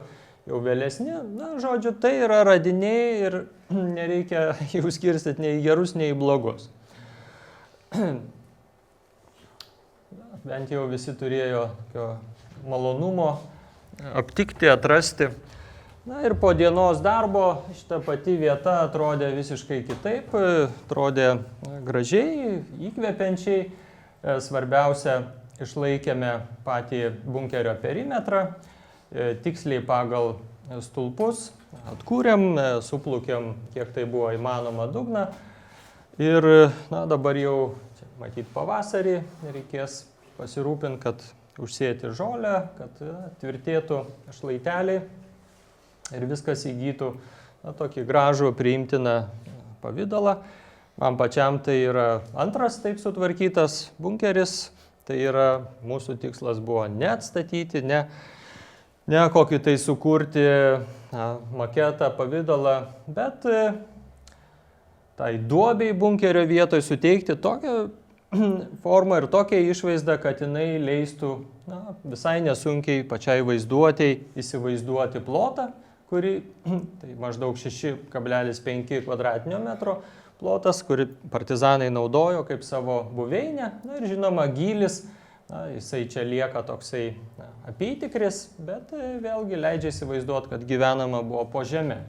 jau vėlesni. Žodžiu, tai yra radiniai ir nereikia jų skirstyti nei gerus, nei blogus. Bent jau visi turėjo malonumo aptikti, atrasti. Ir po dienos darbo šita pati vieta atrodė visiškai kitaip, atrodė gražiai, įkvepiančiai. Svarbiausia, išlaikėme patį bunkerio perimetrą, tiksliai pagal stulpus, atkūrėm, suplukėm, kiek tai buvo įmanoma dugną. Ir dabar jau, matyt, pavasarį reikės pasirūpinti, kad užsėti žolę, kad tvirtėtų šlaiteliai ir viskas įgytų tokį gražų, priimtiną pavidalą. Man pačiam tai yra antras taip sutvarkytas bunkeris. Tai yra, mūsų tikslas buvo ne atstatyti, ne kokį tai sukurti maketą, pavidalą, bet tai duobei bunkerio vietoj suteikti tokią formą ir tokią išvaizdą, kad jinai leistų visai nesunkiai pačiai vaizduotėjai įsivaizduoti plotą, kuri tai maždaug 6,5 kvadratinio metro plotas, kurį partizanai naudojo kaip savo buveinę. Ir žinoma, gylis, jisai čia lieka toksai apytikris, bet vėlgi leidžia įsivaizduoti, kad gyvenama buvo po žeme.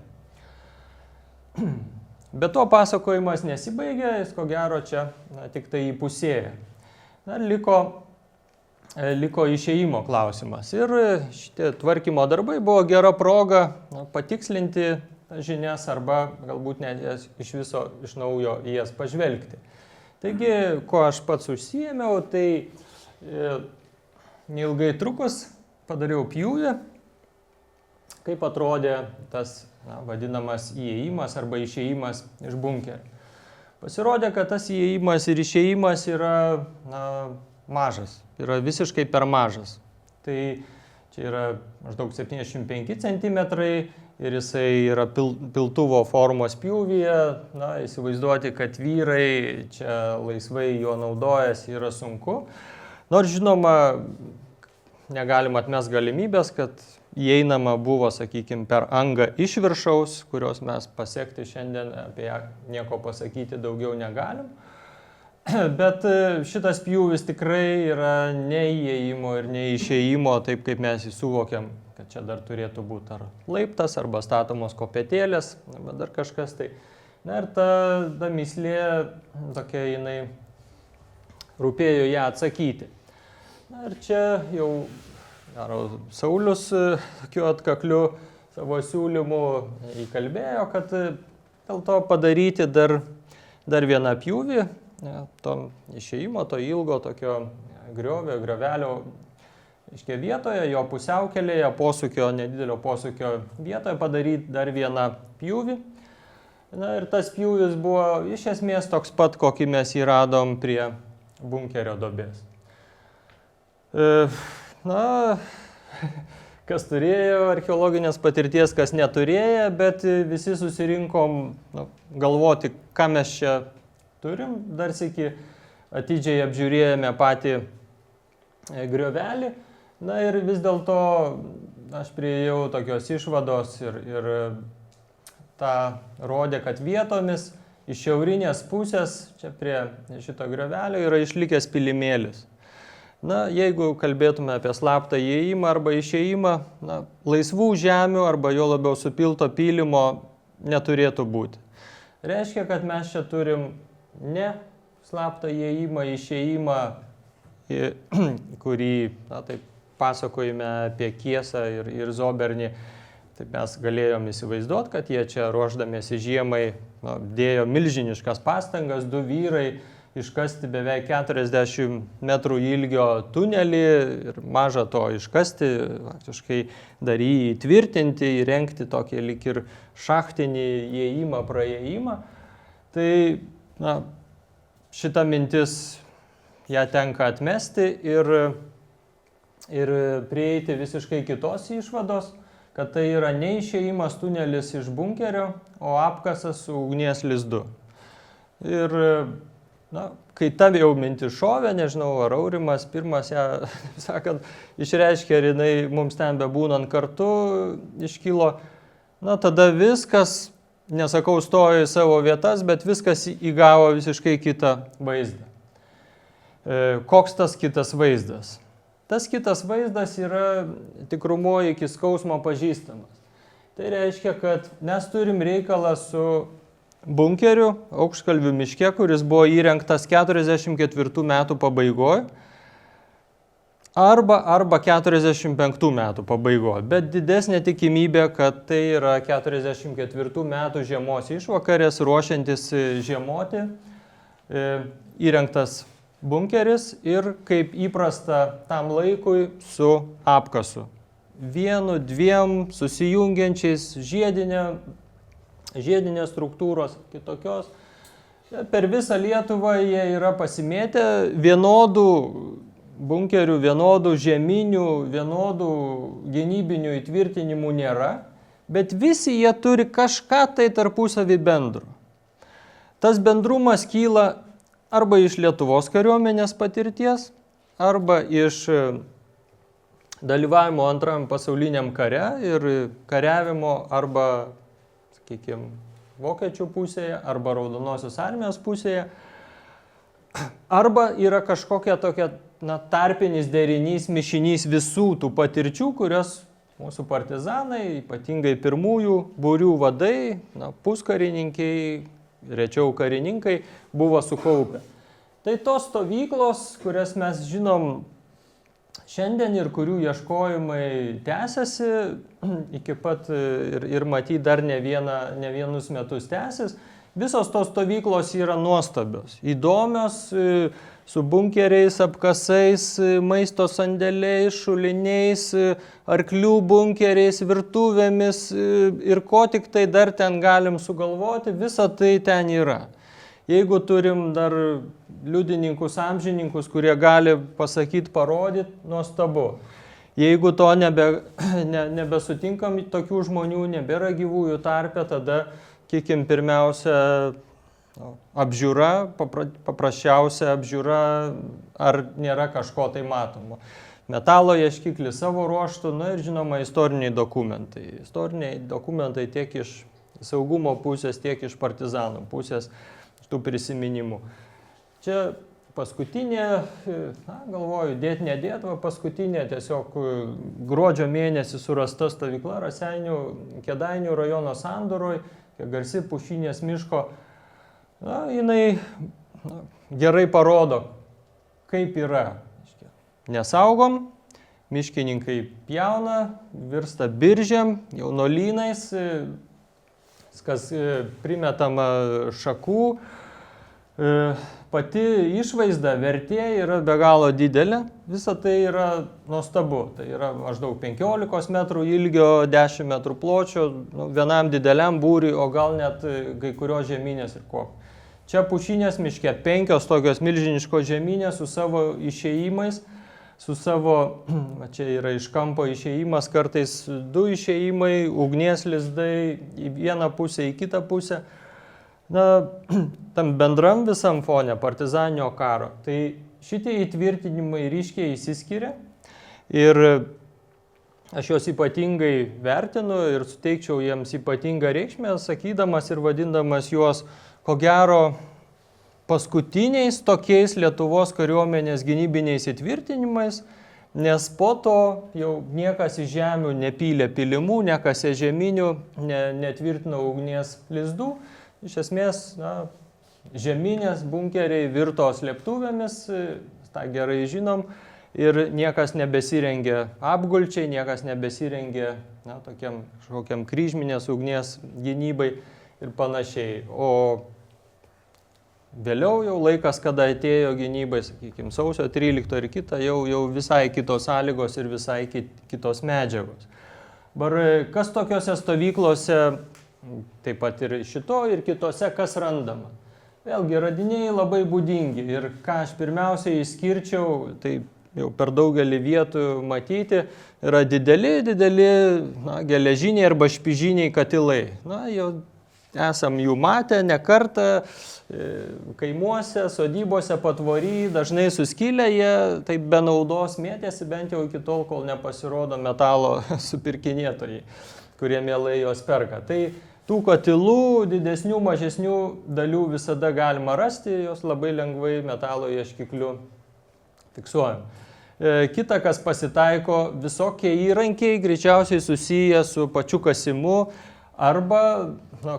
Bet to pasakojimas nesibaigė, jis ko gero čia tik tai įpusėjo. Liko išėjimo klausimas. Ir šitie tvarkymo darbai buvo gera proga patikslinti žinias arba galbūt net iš viso iš naujo jas pažvelgti. Taigi, ko aš pats užsiėmiau, tai neilgai trukus padariau pjūvį, kaip atrodė tas vadinamas įėjimas arba išėjimas iš bunkerio. Pasirodė, kad tas įėjimas ir išėjimas yra mažas, yra visiškai per mažas. Tai čia yra maždaug 75 cm ir jisai yra piltuvo formos pjūvyje. Įsivaizduoti, kad vyrai čia laisvai jo naudojasi, yra sunku. Nors žinoma, negalim atmest galimybės, kad įeinama buvo, sakykime, per angą iš viršaus, kurios mes pasiekti šiandien apie ją nieko pasakyti daugiau negalim. Bet šitas pjūvis tikrai yra ne įėjimo ir ne išėjimo, taip kaip mes jį suvokiam, kad čia dar turėtų būti ar laiptas, arba statomos kopėtėlės, arba dar kažkas tai. Ir ta myslė tokia, jinai rūpėjo ją atsakyti. Ir čia jau Saulius tokiu atkakliu savo siūlymu įkalbėjo, kad dėl to padaryti dar vieną pjūvį, to išėjimo, to ilgo tokio griovelio vietoje, jo pusiaukelėje, nedidelio posūkio vietoje padaryti dar vieną pjūvį. Ir tas pjūvis buvo iš esmės toks pat, kokį mes jį radom prie bunkerio duobės. Kas turėjo archeologinės patirties, kas neturėjo, bet visi susirinkom galvoti, ką mes čia turim. Dar sykį atidžiai apžiūrėjome patį griovelį. Ir vis dėlto aš priėjau tokios išvados ir tą rodė, kad vietomis iš šiaurinės pusės, čia prie šito griovelio, yra išlikęs pilimėlis. Na, jeigu kalbėtume apie slaptą įėjimą arba išėjimą, na, laisvų žemių arba jo labiau supilto pylimo neturėtų būti. Reiškia, kad mes čia turim ne slaptą įėjimą, išėjimą, kurį, na, taip, pasakojime apie Kiesą ir Zobernį. Taip mes galėjom įsivaizduoti, kad jie čia ruoždamiesi žiemai dėjo milžiniškas pastangas, 2 vyrai iškasti beveik 40 metrų ilgio tunelį ir maža to iškasti, faktiškai dar jį įtvirtinti, įrengti tokį lyg ir šachtinį įėjimą, praėjimą. Tai na, šita mintis ją tenka atmesti ir prieiti visiškai kitos išvados, kad tai yra ne išėjimas tunelis iš bunkerio, o apkasas su ugnies lizdu. Ir na, kai ta jau mintis šovė, nežinau, ar Aurimas pirmas ją, sakant, išreiškė ir jinai mums ten bebūnant kartu iškilo, na tada viskas, nesakau, stojo į savo vietas, bet viskas įgavo visiškai kitą vaizdą. Koks tas kitas vaizdas? Tas kitas vaizdas yra tikrumo iki skausmo pažįstamas. Tai reiškia, kad mes turim reikalą su bunkeriu Aukštkalvių miške, kuris buvo įrengtas 44 metų pabaigoje arba 45 metų pabaigoje. Bet didesnė tikimybė, kad tai yra 44 metų žiemos išvakarės ruošiantis žiemoti įrengtas bunkeris ir kaip įprasta tam laikui su apkasu. 1-2 susijungiančiais žiedinės struktūros kitokios. Per visą Lietuvą jie yra pasimėtę, vienodų bunkerių, vienodų žeminių, vienodų gynybinių įtvirtinimų nėra, bet visi jie turi kažką tai tarpusavį bendro. Tas bendrumas kyla arba iš Lietuvos kariuomenės patirties, arba iš dalyvavimo Antrajam pasauliniam kare ir kariavimo arba, sakykime, vokiečių pusėje, arba Raudonosios armijos pusėje, arba yra kažkokia tokia tarpinis derinys, mišinys visų tų patirčių, kurios mūsų partizanai, ypatingai pirmųjų būrių vadai, puskarininkiai, rečiau karininkai, buvo sukaupę. Tai tos stovyklos, kurias mes žinom šiandien ir kurių ieškojimai tęsiasi iki pat ir matyt dar ne vienus metus tęsis, visos tos stovyklos yra nuostabios, įdomios, su bunkeriais, apkasais, maisto sandėliais, šuliniais, arklių bunkeriais, virtuvėmis ir ko tik tai dar ten galim sugalvoti, visa tai ten yra. Jeigu turim dar liudininkus, amžininkus, kurie gali pasakyti, parodyti, nuostabu. Jeigu to nebesutinkam tokių žmonių, nebėra gyvųjų tarpe, tada, kikim, pirmiausia, apžiūra, paprasčiausia apžiūra, ar nėra kažko tai matomo. Metalo ieškiklis savo ruoštų, ir žinoma istoriniai dokumentai. Istoriniai dokumentai tiek iš saugumo pusės, tiek iš partizanų pusės, tų prisiminimų. Čia paskutinė, galvoju, dėt nedėt, paskutinė tiesiog gruodžio mėnesį surasta stovykla Raseinių Kėdainių rajono sandūroj, garsi Pušynės miško. Jinai gerai parodo, kaip yra. Nesaugom, miškininkai pjauna, virsta biržėm, jaunolynais, viskas primetama šakų. Pati išvaizda, vertė yra be galo didelė, visa tai yra nuostabu. Tai yra maždaug 15 metrų ilgio, 10 metrų pločio, vienam dideliam būriui, o gal net kai kurios žeminės ir ko. Čia Pušynės miške 5 tokios milžiniškos žeminės su savo išėjimais, su savo, čia yra iš kampo išėjimas, kartais 2 išėjimai, ugnies lizdai į vieną pusę, į kitą pusę. Tam bendram visam fone partizaninio karo. Tai šitie įtvirtinimai ryškiai įsiskiria ir aš juos ypatingai vertinu ir suteikčiau jiems ypatingą reikšmę, sakydamas ir vadindamas juos ko gero, paskutiniais tokiais Lietuvos kariuomenės gynybiniais įtvirtinimais, nes po to jau niekas iš žemių nepylė pilimų, nekasė žeminių, netvirtino ugnies lizdų. Iš esmės, žeminės bunkeriai virto slėptuvėmis, tą gerai žinom, ir niekas nebesirengė apgulčiai, niekas nebesirengė tokiam kažkokiam kryžminės ugnies gynybai ir panašiai. O vėliau jau laikas, kada atėjo gynybai, sakykime, sausio 13 ir kita, jau visai kitos sąlygos ir visai kitos medžiagos. Kas tokiuose stovyklose, taip pat ir šito ir kitose, kas randama? Vėlgi, radiniai labai būdingi ir ką aš pirmiausiai išskirčiau, tai jau per daugelį vietų matyti, yra dideli geležiniai arba špižiniai katilai. Jau esam jų matę ne kartą, kaimuose, sodybose, patvory, dažnai suskilę, jie taip be naudos mėtėsi, bent jau iki tol, kol nepasirodo metalo supirkinėtojai, kurie mielai juos perka. Tai tų katilų didesnių, mažesnių dalių visada galima rasti, jos labai lengvai metalo ieškikliu fiksuojam. Kita, kas pasitaiko, visokie įrankiai, greičiausiai susiję su pačiu kasimu, arba,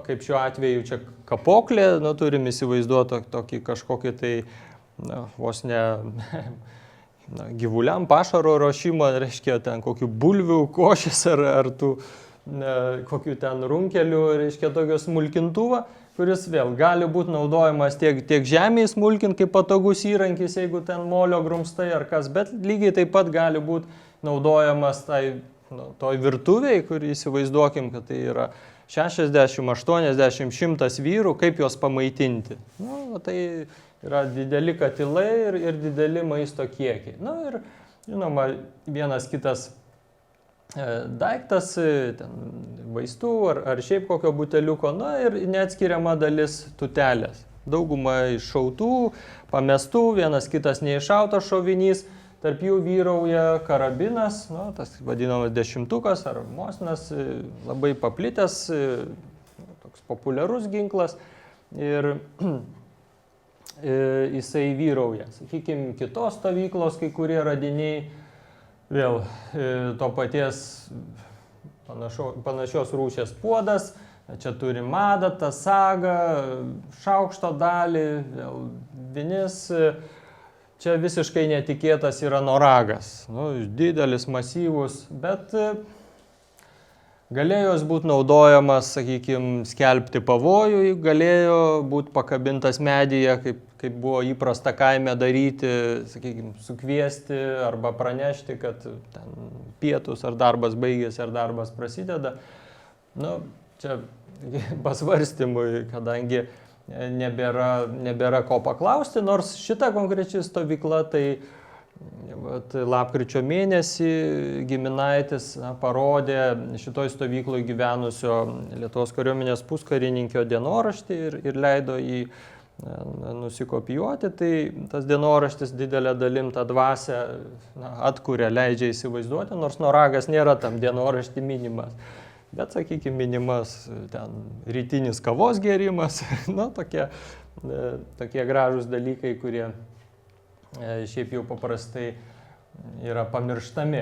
kaip šiuo atveju čia kapoklė, turim įsivaizduoti tokį kažkokį tai, vos ne gyvuliam pašaro ruošimo, reiškia ten kokių bulvių, košės ar tų kokių ten runkelių, reiškia tokio smulkintuvą, kuris vėl gali būti naudojamas tiek žemėje smulkinti, kaip patogus įrankis, jeigu ten molio grumstai ar kas, bet lygiai taip pat gali būti naudojamas toj virtuviai, kur įsivaizduokim, kad tai yra 60, 80, 100 vyrų, kaip juos pamaitinti. Tai yra dideli katilai ir dideli maisto kiekiai. Ir, žinoma, vienas kitas daiktas, vaistų ar šiaip kokio buteliuko, ir neatskiriama dalis tutelės. Dauguma iššautų, pamestų, vienas kitas neiššautas šovinys, tarp jų vyrauja karabinas, tas vadinamas dešimtukas ar mosnas, labai paplitęs, toks populiarus ginklas ir jisai vyrauja. Sakykime, kitos stovyklos kai kurie radiniai, vėl to paties panašios rūšies puodas, čia turi madatą, sagą, šaukšto dalį, vėl vinis. Čia visiškai netikėtas yra noragas, didelis, masyvus, bet galėjo jis būti naudojamas, sakykime, skelbti pavojų, galėjo būti pakabintas medyje, kaip buvo įprasta kaime daryti, sakykime, sukviesti arba pranešti, kad ten pietus ar darbas baigėsi, ar darbas prasideda. Čia pasvarstymui, kadangi nebėra ko paklausti, nors šita konkrečiai stovykla, tai lapkričio mėnesį giminaitis parodė šitoj stovykloje gyvenusio Lietuvos kariuomenės puskarininkio dienoraštį ir leido jį nusikopijuoti. Tai tas dienoraštis didelė dalim tą dvasią atkuria, leidžia įsivaizduoti, nors noragas nėra tam dienoraštį minimas. Bet, sakykime, minimas ten rytinis kavos gėrimas, tokie gražūs dalykai, kurie šiaip jau paprastai yra pamirštami.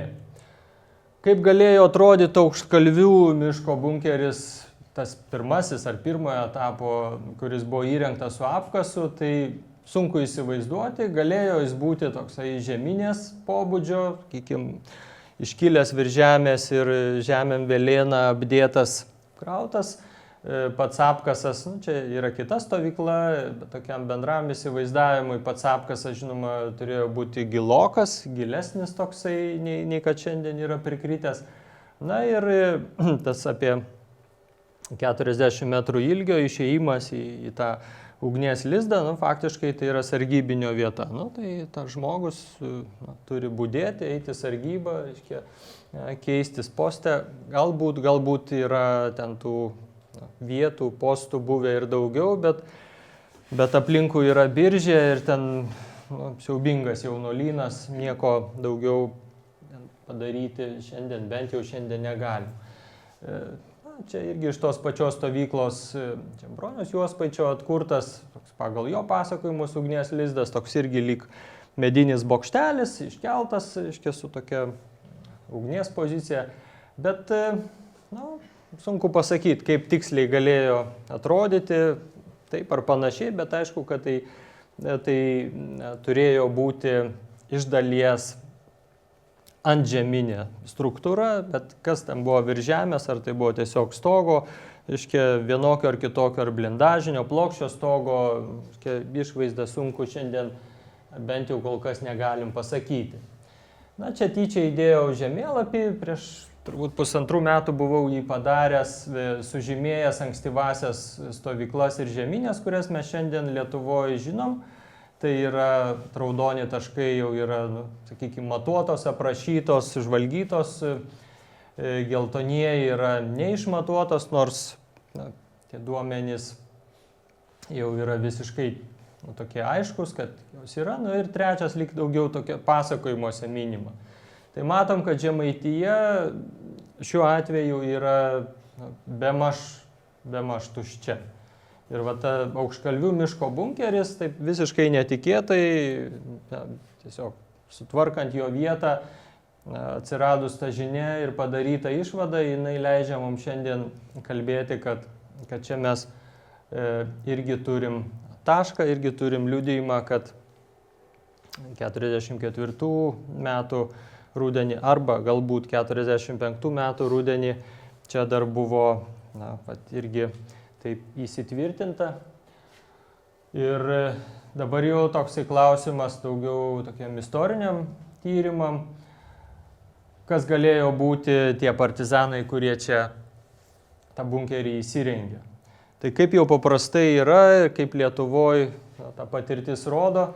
Kaip galėjo atrodyti Aukštkalvių miško bunkeris, tas pirmasis ar pirmojo etapo, kuris buvo įrengtas su apkasu, tai sunku įsivaizduoti, galėjo jis būti toksai žeminės pobūdžio, sakykime, iškilęs virš žemės ir žemėm velėna apdėtas krautas, pats apkasas, čia yra kita stovykla, bet tokiam bendram įsivaizdavimui pats apkasas, žinoma, turėjo būti gilokas, gilesnis toksai, nei kad šiandien yra prikritęs. Ir tas apie 40 metrų ilgio išėjimas į tą ugnies lizdą, faktiškai tai yra sargybinio vieta. Tai tas žmogus turi budėti, eiti sargybą, reiškia, keistis poste. Galbūt yra ten tų vietų, postų buvę ir daugiau, bet aplinkui yra biržė ir ten siaubingas jaunuolynas, nieko daugiau padaryti šiandien, bent jau šiandien negalim. čia irgi iš tos pačios stovyklos, čia Broniaus Juospaičio atkurtas, pagal jo pasakojimus ugnies lizdas, toks irgi lyg medinis bokštelis, iškeltas, iškia su tokia ugnies pozicija, bet sunku pasakyti, kaip tiksliai galėjo atrodyti, taip ar panašiai, bet aišku, kad tai turėjo būti iš dalies antžeminė struktūra, bet kas ten buvo virš žemės, ar tai buvo tiesiog stogo, iškia vienokio ar kitokio ar blindažinio, plokščio stogo, išvaizdą sunku šiandien bent jau kol kas negalim pasakyti. Na, čia tyčia įdėjau žemėlapį, prieš turbūt 1,5 metų buvau jį padaręs, sužymėjęs ankstyvasias stovyklas ir žeminės, kurias mes šiandien Lietuvoje žinom. Tai yra raudoni taškai jau yra, sakykime, matuotos, aprašytos, žvalgytos, geltonieji yra neišmatuotos, nors tie duomenys jau yra visiškai tokie aiškus, kad jos yra. Ir trečias lyg daugiau tokia pasakojimuose minima. Tai matom, kad Žemaitija šiuo atveju yra bemaž tuščia. Ir va ta Aukštkalvių miško bunkeris, taip visiškai netikėtai, tiesiog sutvarkant jo vietą, atsiradus ta žinia ir padaryta išvada, jinai leidžia mums šiandien kalbėti, kad čia mes irgi turim tašką, irgi turim liudijimą, kad 44 metų rudenį arba galbūt 45 metų rudenį čia dar buvo irgi taip įsitvirtinta. Ir dabar jau toksai klausimas daugiau tokiam istoriniam tyrimam, kas galėjo būti tie partizanai, kurie čia tą bunkerį įsirengė. Tai kaip jau paprastai yra ir kaip Lietuvoje ta patirtis rodo,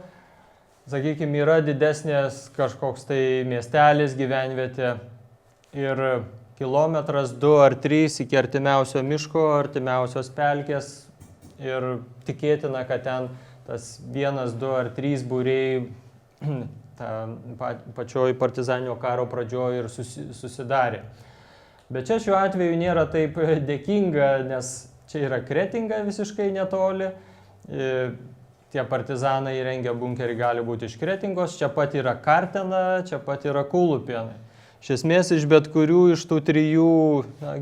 sakykime, yra didesnės kažkoks tai miestelis, gyvenvietė ir kilometras, 2 ar 3 iki artimiausio miško, artimiausios pelkės ir tikėtina, kad ten tas 1, 2 ar 3 būriai pačioj partizaninio karo pradžioje ir susidarė. Bet čia šiuo atveju nėra taip dėkinga, nes čia yra Kretinga visiškai netoli. Tie partizanai įrengę bunkerį gali būti iš Kretingos, čia pat yra Kartena, čia pat yra Kūlupienai. Iš esmės, iš bet kurių iš tų 3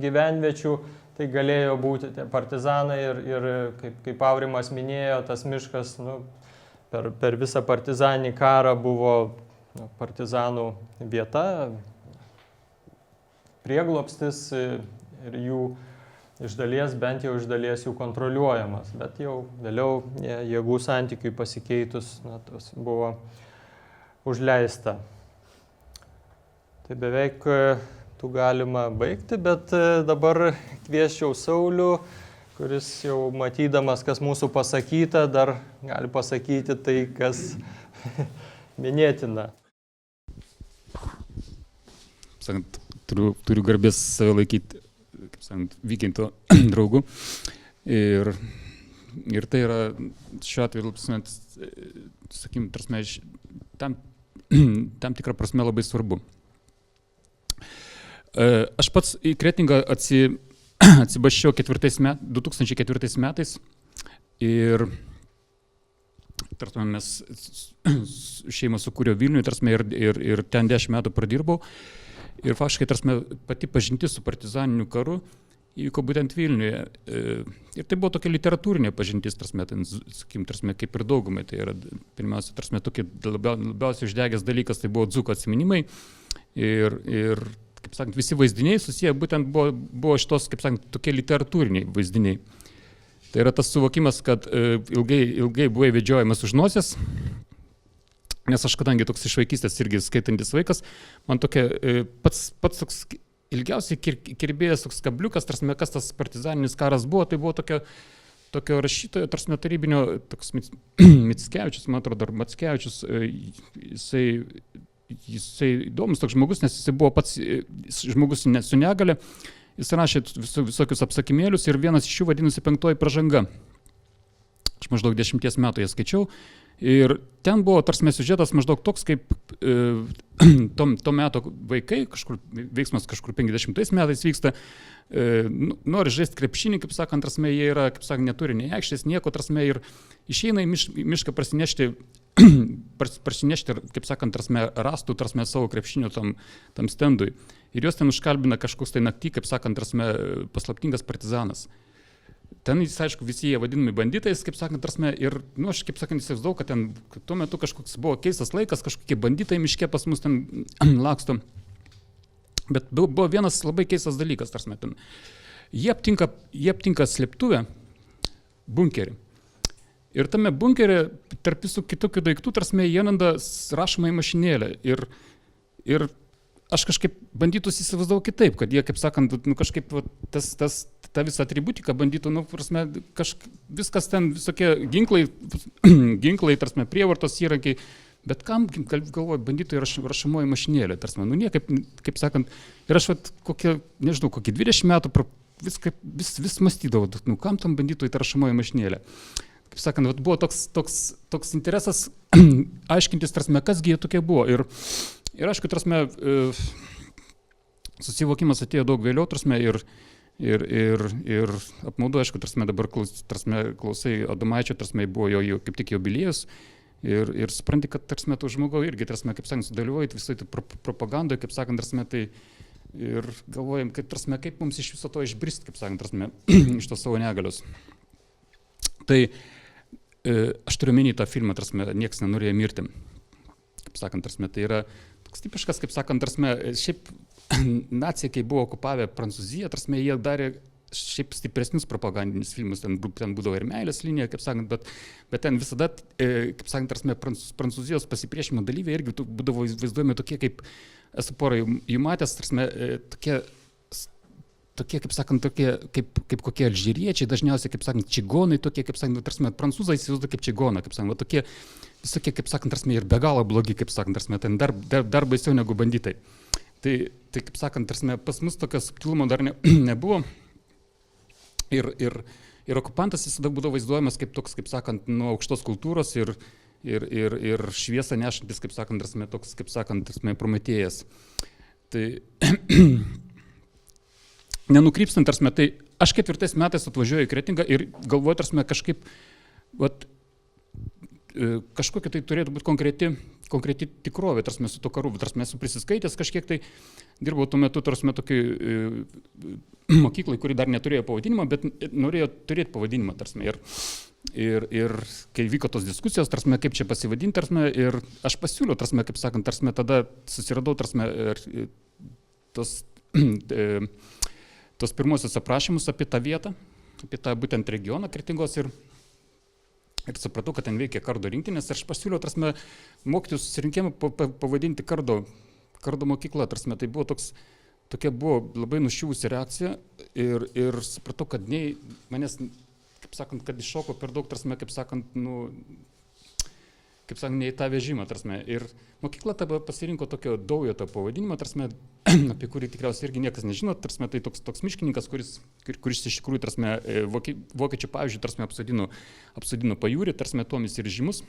gyvenviečių tai galėjo būti tie partizanai ir kaip Aurimas minėjo, tas miškas per visą partizaninį karą buvo partizanų vieta, prieglobstis ir jų iš dalies, bent jau iš dalies jų kontroliuojamas, bet jau vėliau jėgų santykiui pasikeitus tas buvo užleista. Tai beveik tų galima baigti, bet dabar kvieščiau Saulių, kuris jau matydamas, kas mūsų pasakyta, dar gali pasakyti tai, kas minėtina. Sakant, turiu garbės save laikyti, kaip sakant, Vykinto draugu. Ir tai yra šiuo atveju, sakykim, tam tikrą prasme labai svarbu. Aš pats į Kretingą atsibaščiau 2004 metais ir mes šeimą sukūrė Vilniuje ir ten 10 metų pradirbau. Ir faktiškai pati pažintis su partizaniniu karu įvyko būtent Vilniuje. Ir tai buvo tokia literatūrinė pažintis, kaip ir daugumai. Tai yra pirmiausia, tokie labiausiai uždegęs dalykas, tai buvo dzūkų atsiminimai. Ir kaip sakant, visi vaizdiniai susiję būtent buvo šitos, kaip sakant, tokie literatūriniai vaizdiniai. Tai yra tas suvokimas, kad ilgai buvai vedžiojamas už nosies, nes aš kadangi toks iš vaikystės irgi skaitantis vaikas, man tokia pats toks ilgiausiai kirbėjęs toks kabliukas, kas tas partizaninis karas buvo, tai buvo tokio rašytojo, tarybinio, toks Mickevičius, man atrodo, dar Mackevičius, jisai įdomus toks žmogus, nes jisai buvo pats žmogus su negale, jis rašė visokius apsakymėlius ir vienas iš jų vadinosi 5 pražanga. Aš maždaug 10 metų jas skaičiau. Ir ten buvo, tarsi, siužetas maždaug toks, kaip to meto vaikai, veiksmas kažkur 50 metais vyksta, nori žaisti krepšinį, kaip sakant, tarsi, jie yra, kaip sakant, neturi nei aikštės, nieko, tarsi, ir išeina į mišką prasinešti, kaip sakant, tarsi, rastų, tarsi, savo krepšinio tam stendui. Ir juos ten užkalbina kažkoks tai naktį, kaip sakant, tarsi, paslaptingas partizanas. Ten, aišku, visi jie vadinami banditais, kaip sakant, tarsi, ir, aš, kaip sakant, įsivaizdavau, kad ten tuo metu kažkoks buvo keistas laikas, kažkokie banditai miške pas mus ten laksto. Bet buvo vienas labai keistas dalykas, tarsi, ten. Jie aptinka slėptuvę, bunkerį. Ir tame bunkerį, tarp visų kitokių daiktų, tarsi, jie randa rašomąją mašinėlę. Ir aš kažkaip bandytus įsivaizdavau kitaip, kad jie, kaip sakant, kažkaip ta visa atributika bandytų, prasme, viskas ten, visokie ginklai, tarsi, prievartos įrankiai, bet kam, galvoju, bandytų rašomoji mašinėlė, tarsi, niekaip, kaip sakant, ir aš nežinau, kokį 20 metų vis mąstydavau, kam tam bandytų į tą rašomoji mašinėlę. Kaip sakant, buvo toks interesas aiškintis, tarsi, kasgi jie tokie buvo. Ir aišku, tarsi, susivokimas atėjo daug vėliau, tarsi, ir apmaudu, aišku, tarsi, dabar klausai Adomaičio, tarsi, buvo jo kaip tik jubiliejus, ir supranti, kad, tarsi, tų žmogau irgi, tarsi, kaip sakant, sudalyvauja visai propagandoje, kaip sakant, tarsi, tai ir galvojam, kaip mums iš viso to išbristi, kaip sakant, tarsi, iš to savo negalios. Tai aš turiu menį tą filmą, tarsi, nieks nenorėjo mirti. Kaip sakant, tarsi, tai yra toks tipiškas, kaip sakant, tarsi, šiaip nacija, kai buvo okupavę Prancūziją, tarsi, jie darė šiaip stipresnius propagandinius filmus, ten būdavo ir meilės linija, kaip sakant, bet ten visada, kaip sakant, tarsi, Prancūzijos pasipriešinimo dalyviai irgi būdavo vaizduojami tokie, kaip esu porą jų matęs, tarsi, tokie, kaip sakant, kaip kokie alžyriečiai, dažniausiai, kaip sakant, čigonai, tokie, kaip sakant, tarsi, prancūzai įsivaizduoja kaip čigoną, kaip sakant, tokie visokie, kaip sakant, tarsi, ir be galo blogi, kaip sakant, tarsi, ten dar baisiau negu banditai. Tai kaip sakant, tarsi, pas mus tokio subtilumo dar nebuvo. Ir okupantas visada būdavo vaizduojamas kaip toks, kaip sakant, nuo aukštos kultūros ir šviesą nešantis, kaip sakant, tarsi, toks, kaip sakant, tarsi, prometėjas. Tai nenukrypstant, tarsi, tai aš 4 metais atvažiuoju į Kretingą ir galvoju, tarsi, kažkaip, kažkokia tai turėtų būti konkreti tikrovė, tarsi, su to karu, tarsi, esu prisiskaitęs kažkiek tai, dirbau tuo metu, tarsi, tokiai mokyklai, kuri dar neturėjo pavadinimą, bet norėjo turėti pavadinimą, tarsi, ir kai vyko tos diskusijos, tarsi, kaip čia pasivadinti, tarsi, ir aš pasiūliau, tarsi, kaip sakant, tarsi, tada susiradau, tarsi, tos pirmosios aprašymus apie tą vietą, apie tą būtent regioną Kretingos ir supratau, kad ten veikia kardo rinktinės ir aš pasiūliau, tarsi, mokytojų susirinkimą pavadinti kardo mokykla, tarsi, tai buvo tokia buvo labai nuščiuvusi reakcija ir supratau, kad manęs, kaip sakant, kad iššoko per daug, tarsi, kaip sakant, ne į tą vežimą, tarsi, ir mokykla tada pasirinko tokio Daujoto pavadinimą, tarsi, apie kurį tikriausiai irgi niekas nežino, tarsi, tai toks miškininkas, kuris iš tikrųjų, tarsi, vokiečių pavyzdžiui, tarsi, apsodino pajūrį, tarsi, tuomis ir žymus.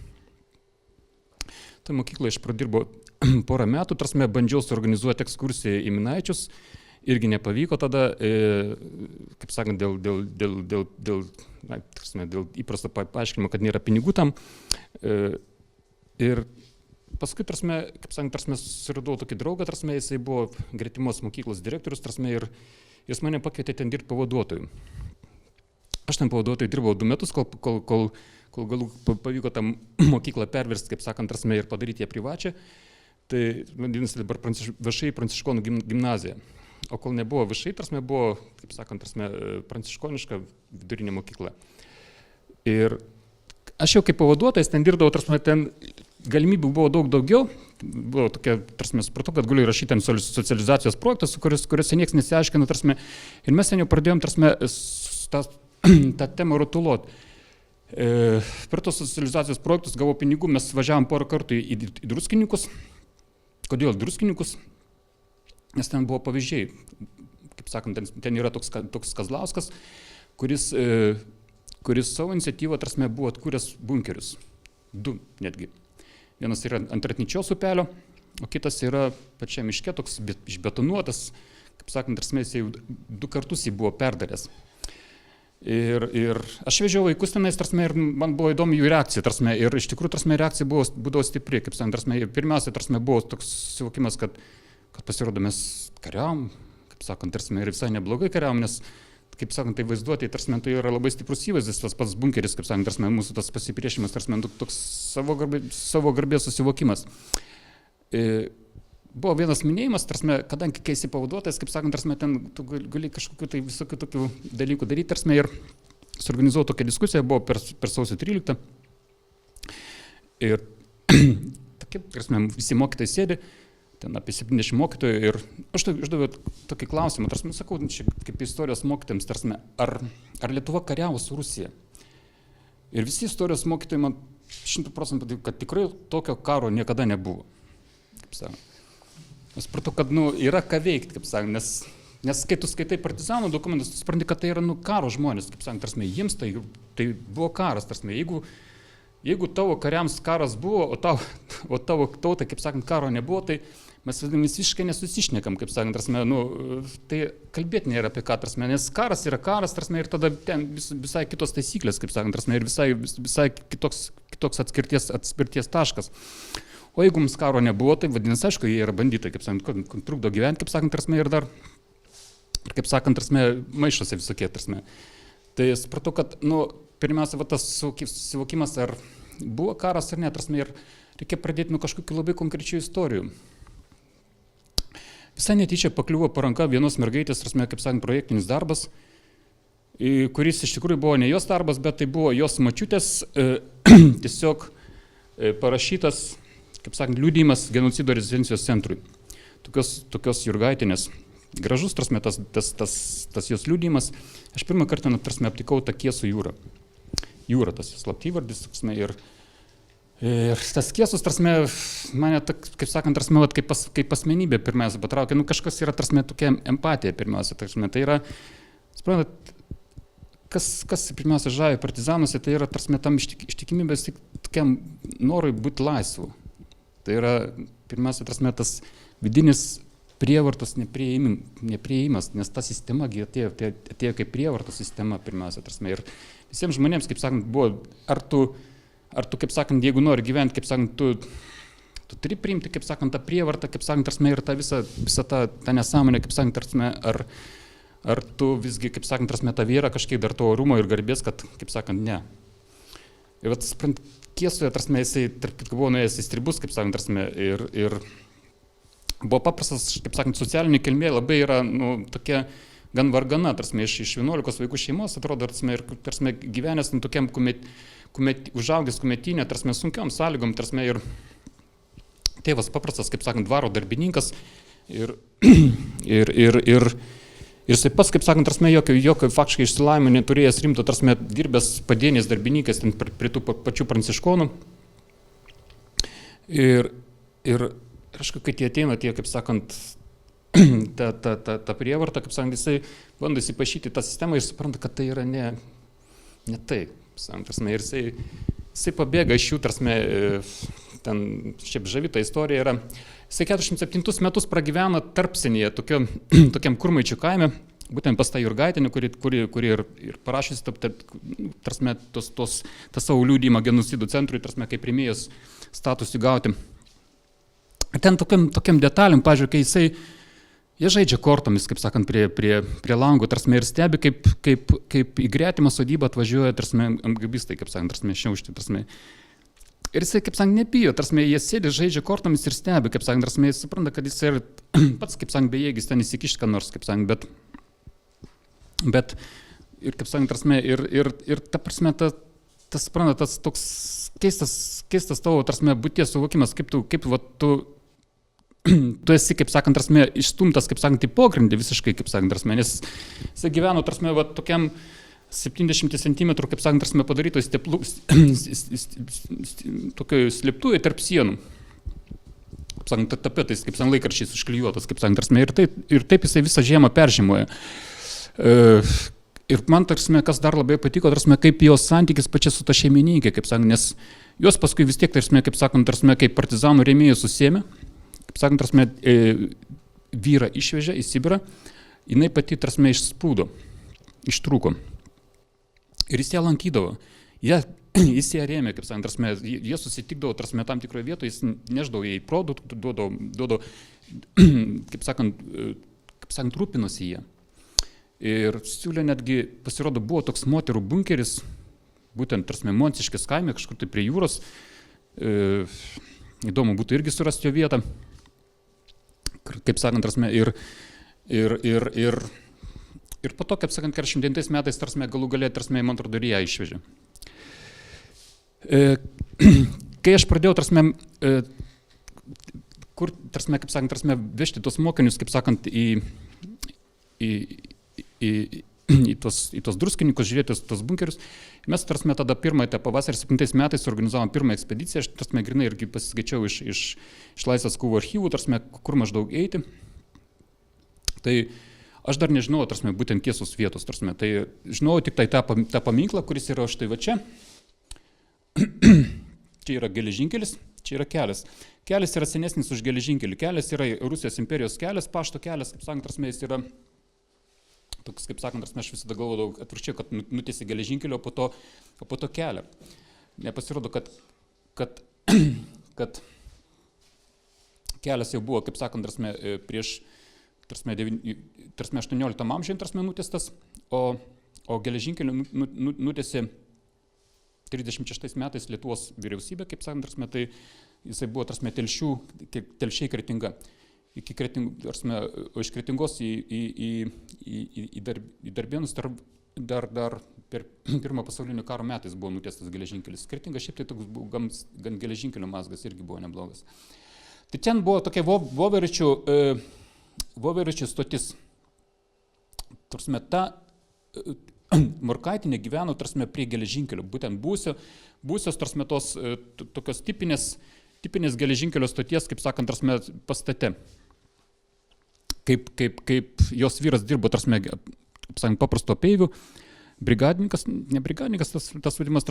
Tai mokykla aš pradirbau porą metų, tarsi, bandžiau suorganizuoti ekskursiją į Minaičius, irgi nepavyko tada, kaip sakant, dėl įprasto paaiškinimo, kad nėra pinigų tam. Ir paskui, tarsi, kaip sakant, tarsi, susiradau tokį draugą, tarsi, jisai buvo gretimos mokyklos direktorius, tarsi, ir jis mane pakvietė ten dirbti pavaduotojų. Aš ten pavaduotojų dirbau 2 metus, kol galų pavyko tą mokyklą perversti, kaip sakant, tarsi, ir padaryti ją privačią. Tai vadinasi dabar VŠI pranciškonų gimnazija. O kol nebuvo VŠI, tarsi, buvo, kaip sakant, tarsi, pranciškoniška vidurinė mokykla. Ir aš jau kaip pavaduotojas ten dirbdavau, tarsi, ten galimybių buvo daug daugiau, buvo tokia, tarsi, supratau, kad galiu įrašyti ten socializacijos projektus, kuriuose niekas nesiaiškino, tarsi, ir mes ten jau pradėjom, tarsi, tą temą rutuluoti. Per tos socializacijos projektus gavau pinigų, mes važiavom porą kartų į Druskininkus. Kodėl Druskininkus? Nes ten buvo pavyzdžiai, kaip sakant, ten yra toks Kazlauskas, kuris kuris savo iniciatyvą, tarsi, buvo atkūręs bunkerius. 2 netgi. Vienas yra ant Ratnyčios upelio, o kitas yra pačia miške, toks išbetonuotas, kaip sakant, tarsi, jis jau 2 kartus jį buvo perdaręs. Ir aš vežiau vaikus tenais, tarsi, ir man buvo įdomi jų reakcija, tarsi, ir iš tikrųjų, tarsi, reakcija būdavo stipri, kaip sakant, tarsi, ir pirmiausia, tarsi, buvo toks suvokimas, kad pasirodo mes kariavom, kaip sakant, tarsi, ir visai neblogai kariavom, nes, kaip sakant, tai vaizduoti, tarsi, tai yra labai stiprus įvaizdis, tas pats bunkeris, kaip sakant, tarsi, mūsų tas pasipriešimas, tarsi, toks savo garbės susivokimas. Buvo vienas minėjimas, tarsi, kadangi kai esi pavaduotojas, kaip sakant, tarsi, ten tu gali kažkokiu tai visokių tokių dalykų daryti, tarsi, ir suorganizuoju tokią diskusiją, buvo per sausio 13. Ir tokie, tarsi, visi mokytojai sėdi, ten apie 70 mokytojų, ir aš uždaviau tokį klausimą, tarsi, sakau, kaip istorijos mokytojams, tarsi, ar Lietuva kariavo su Rusija? Ir visi istorijos mokytojai man 100% patiko, kad tikrai tokio karo niekada nebuvo. Kaip sakant. Aš supratau, kad yra ką veikti, kaip sakant, nes kai tu skaitai partizanų dokumentus, tu supranti, kad tai yra karo žmonės, kaip sakant, tarsi, jiems tai buvo karas, tarsi, jeigu tavo kariams karas buvo, o tavo tautai, kaip sakant, karo nebuvo, tai mes visiškai nesusišnekam, kaip sakant, tarsi, tai kalbėti nėra apie ką, tarsi, nes karas yra karas, tarsi, ir tada ten visai kitos taisyklės, kaip sakant, tarsi, ir visai kitoks atspirties taškas. O jeigu mums karo nebuvo, tai vadinasi, aišku, jie yra banditai, kaip sakant, trukdo gyventi, kaip sakant, tarsi, ir dar, kaip sakant, tarsi, maišosi visokie, tarsi. Tai supratau, kad, pirmiausia, tas suvokimas, ar buvo karas ar ne, tarsi, ir reikia pradėti nuo kažkokių labai konkrečių istorijų. Visai netyčia pakliuvo po ranka vienos mergaitės, tarsi, kaip sakant, projektinis darbas, kuris iš tikrųjų buvo ne jos darbas, bet tai buvo jos mačiutės tiesiog parašytas, kaip sakant, liudijimas genocido rezidencijos centrui. Tokios Jurgaitinės. Gražus, tarsi, tas jos liudijimas. Aš pirmą kartą, tarsi, aptikau tą Kiesų jūrą. Jūra, tas slaptyvardis, tarsi, ir tas Kiesus, tarsi, mane, kaip sakant, tarsi, kaip asmenybė pirmiausia patraukė. Kažkas yra, tarsi, tokia empatija pirmiausia. Tarsi, tai yra, suprantat, kas pirmiausia žavi partizanuose, tai yra, tarsi, tam ištikimybės tik tokiam norui būti laisvu. Tai yra, pirmiausia, tas vidinis prievartos nepriėjimas, nes ta sistema atėjo kaip prievartos sistema, pirmiausia, ir visiems žmonėms, kaip sakant, buvo, ar tu, kaip sakant, jeigu nori gyventi, kaip sakant, tu turi priimti, kaip sakant, tą prievartą, kaip sakant, ir tą visą tą nesąmonę, kaip sakant, ar tu visgi, kaip sakant, tą vyrą kažkiek dar to orumo ir garbės, kad, kaip sakant, ne. Ir sprant, Kiesoje, jisai, tarp kitko, buvo nuėjęs į stribus, kaip sakant, ir buvo paprastas, kaip sakant, socialinė kilmė labai yra, tokia gan vargana, iš 11 vaikų šeimos, atrodo, ir gyvenęs tokiam užaugęs kumetinė, sunkiom sąlygom, ir tėvas paprastas, kaip sakant, dvaro darbininkas, ir jisai pats, kaip sakant, jokio faktiškai išsilavinimo neturėjęs rimto, dirbęs padieniais darbininkas prie tų pačių pranciškonų. Ir aišku, kai tie ateina, kaip sakant, ta prievarta, kaip sakant, jisai bando įsipašyti tą sistemą ir supranta, kad tai yra ne tai. Ir jisai pabėga iš jų, ten šiaip žavi ta istorija yra. Jisai 47 metus pragyveno Tarpsenyje, tokiam Kurmaičių kaime, būtent pas tą Jurgaitinę, kuri ir parašysi tą savo liudijimą genocidų centrui, kaip rėmėjos statusui gauti. Ten tokiam detalėm, pažiūrėjau, kai jie žaidžia kortomis, kaip sakant, prie langų, ir stebi, kaip į gretimą sodybą atvažiuoja, amgabistai, kaip sakant, šiaušti, ir jisai, kaip sakant, nebijo, jie sėdi, žaidžia kortomis ir stebi, kaip sakant, jis supranta, kad jisai ir pats, kaip sakant, bejėgis ten įsikišti, ką nors, kaip sakant, bet ir, kaip sakant, ir ta prasme, tas, supranta, tas toks keistas tavo, būties suvokimas, kaip tu esi, kaip sakant, išstumtas, kaip sakant, į pogrindį visiškai, kaip sakant, nes jisai gyveno, tokiam 70 cm, kaip sakant, padarytoj tokioj slėptuvėje tarp sienų. Kaip sakant, tapetais, kaip sakant, laikraščiais užklijuotas, kaip sakant, ir taip jisai visą žiemą peržiemoja. ir man, tarsime, kas dar labai patiko, tarsime, kaip jos santykis pačia su ta šeimininkė, kaip sakant, nes jos paskui vis tiek, tarsime, kaip sakant, tarsime, kaip partizanų rėmėjų susėmė, kaip sakant, tarsime, vyrą išvežė į Sibirą, jinai pati, tarsime, išsprūdo, ištrūko. Ir jis ją lankydavo. Jis ją rėmė, kaip sakant, tarsime, jie susitikdavo, tarsime, tam tikroje vietoje, jis neždavo jai produktų, duodavo, kaip sakant, rūpinosi jie. Ir siūlė netgi, pasirodo, buvo toks moterų bunkeris, būtent, tarsime, Monciškės kaime, kažkur tai prie jūros. Įdomu būtų irgi surasti jo vietą. Kaip sakant, tarsime, ir po to, kaip sakant, 49 metais, tarsime, galų galę, tarsime, man atrodo, ir ją išvežė. Kai aš pradėjau, tarsime, kaip sakant, tarsime, vežti tos mokinius, kaip sakant, į tos druskininkus, žiūrėti tos bunkerius. Mes, tarsime, tada pirmąją pavasarį 7 metais organizavom pirmą ekspediciją, aš, tarsime, grinai irgi pasiskaičiau iš Laisvės kovų archyvų, tarsime, kur maždaug eiti. Tai aš dar nežinau, tarsime, būtent tiesos vietos, tarsime, tai žinau tik tai tą paminklą, kuris yra štai va čia. Čia yra geležinkelis, čia yra kelias. Kelias yra senesnis už geležinkelį. Kelias yra Rusijos imperijos kelias, pašto kelias, kaip sakant, tarsime, jis yra toks, kaip sakant, aš visada galvodavau atvirkščiai, kad nutiesi geležinkelio, o po to kelią. Nepasirodo, kad kelias jau buvo, kaip sakant, prieš 18 amžiuje nutiestas, o geležinkelio nutiesi 36 metais Lietuvos vyriausybė, kaip sakant, tai jisai buvo, telšiai Kretinga. Iki iš Kretingos į Darbėnus dar per Pirmą pasaulinio karo metais buvo nutiestas geležinkelis. Kretinga šiaip tai toks buvo gan geležinkelio mazgas irgi buvo neblogas. Tai ten buvo tokia Voveričių stotis. Ta Morkaitinė gyveno prie geležinkelio, būtent būsios tos tokios tipinės geležinkelio stoties, kaip sakant, pastate. Kaip jos vyras dirbo, kaip sakant, paprasto peivių, brigadininkas, ne brigadininkas, tas vadimas,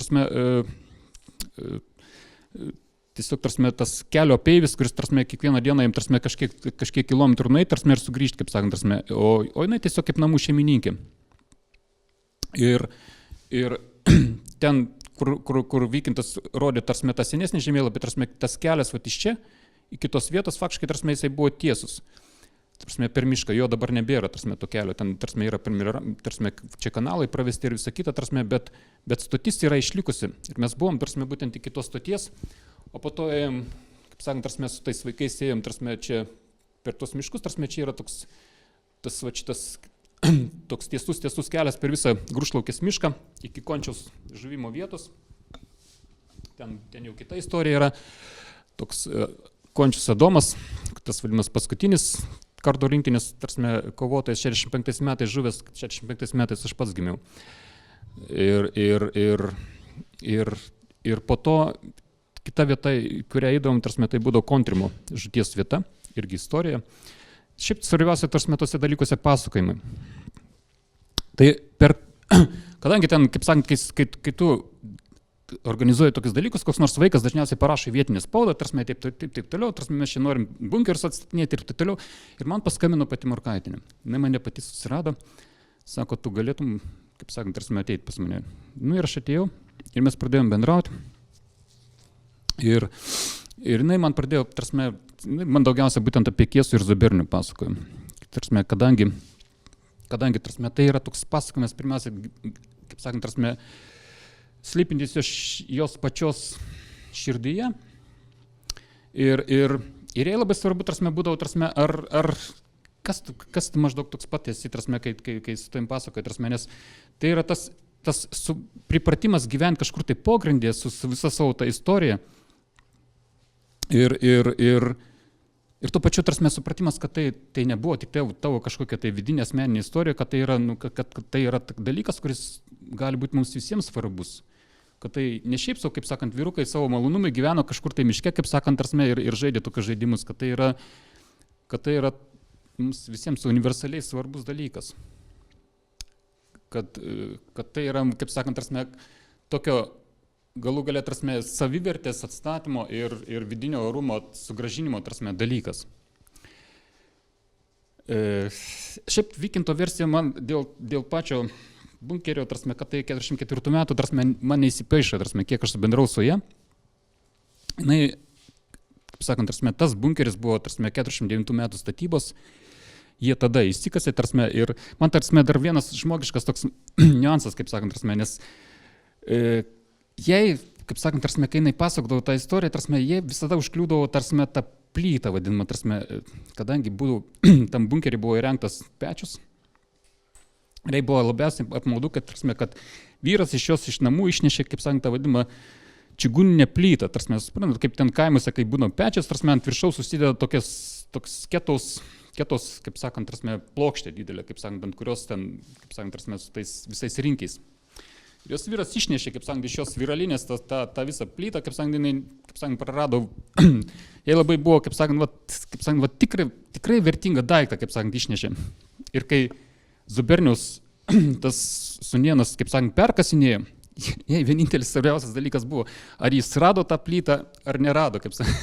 tiesiog, tas kelio peivis, kuris, kiekvieną dieną jam, kažkiek kilometrų nueit, ir sugrįžti, kaip sakant, o jinai tiesiog kaip namų šeimininkė. Ir ten, kur Vykintas rodė, tą senesnį žemėlapį, tas kelias iš čia, iki tos vietos, faktiškai, jisai buvo tiesus. Per mišką, jo dabar nebėra, to kelio, ten, yra, čia kanalai pravesti ir visa kita, bet stotis yra išlikusi. Ir mes buvom, būtent iki tos stoties, o po to ėjom, kaip sakant, su tais vaikais ėjom, čia per tos miškus, čia yra toks tiesus kelias per visą Grūšlaukės mišką, iki Končiaus žuvimo vietos. Ten jau kita istorija yra, toks Končius Adomas, tas vadinamas paskutinis kardo rinktinės, kovotojas 65 metais žuvęs, 65 metais aš pats gimiau. Ir po to kita vieta, kurią eidom, tai būdavo Kontrimo žūties vieta, irgi istorija. Šiaip svarbiausia, tose dalykuose pasakojimai. Tai kadangi ten, kaip sakant, kai tu organizuoji tokius dalykus, koks nors vaikas dažniausiai parašo vietinę spaudą, taip toliau, mes čia norim bunkerius atstatinėti ir taip toliau. Ir man paskambino pati Morkaitinė. Jis mane pati susirado, sako, tu galėtum, kaip sakant, ateiti pas mane. Ir aš atėjau ir mes pradėjom bendrauti. Ir jinai man pradėjo, man daugiausia būtent apie Kėsų ir Zobernių pasakojo. Kadangi tai yra toks pasakojimas, pirmiausia, kaip sakant, slypintis jos pačios širdyje. Ir jai labai svarbu, būdavo, ar kas maždaug toks pat esi, kai su tavim pasakoja, nes tai yra tas pripratimas gyventi kažkur tai pogrindėje su visa savo ta istorija. Ir tuo pačiu supratimas, kad tai nebuvo tik tavo kažkokia tai vidinė asmeninė istorija, kad tai yra dalykas, kuris gali būti mums visiems svarbus. Kad tai ne šiaip savo, kaip sakant, vyrukai savo malonumai gyveno kažkur tai miške, kaip sakant, ir žaidė tokius žaidimus, kad tai yra mums visiems universaliai svarbus dalykas. kad tai yra, kaip sakant, tarsi, tokio galų galia, tarsi, savivertės atstatymo ir vidinio orumo sugražinimo, tarsi, dalykas. Šiaip Vykinto versija man dėl pačio bunkerio, tarsi, kad tai 44 metų, tarsi, man neįsipaišo, tarsi, kiek aš bendrau su ja. Jinai, kaip sakant, tarsi, tas bunkeris buvo, tarsi, 49 metų statybos, jie tada įsikasė, tarsi, ir man, tarsi, dar vienas žmogiškas toks niuansas, kaip sakant, tarsi, nes jei, kaip sakant, tarsi, kai jinai pasakodavo tą istoriją, tarsi, jie visada užkliūdavo, tarsi, tą plytą vadinamą, tarsi, kadangi tam bunkerį buvo įrengtas pečius, tai buvo labiausiai apmaudu, kad, tarsi, kad vyras iš jos iš namų išnešė, kaip sakant, tą vadinamą čiguninę plytą, tarsi, suprantat, kaip ten kaimuose, kai būna pečius, tarsi, ant viršaus susideda toks kietos, kaip sakant, tarsi, plokštė didelė, kaip sakant, ant kurios ten, kaip sakant, tarsi, su tais visais rinkiais. Jos vyras išnešė, kaip sakant, iš jos viralinės tą visą plytą, kaip sakant, jinai, kaip sakant, prarado, jai labai buvo, kaip sakant, tikrai vertingą daiktą, kaip sakant, išnešė. Ir kai Zuberniaus tas sūnėnas, kaip sakant, perkasinėjo, jai vienintelis svarbiausias dalykas buvo, ar jis rado tą plytą, ar nerado, kaip sakant.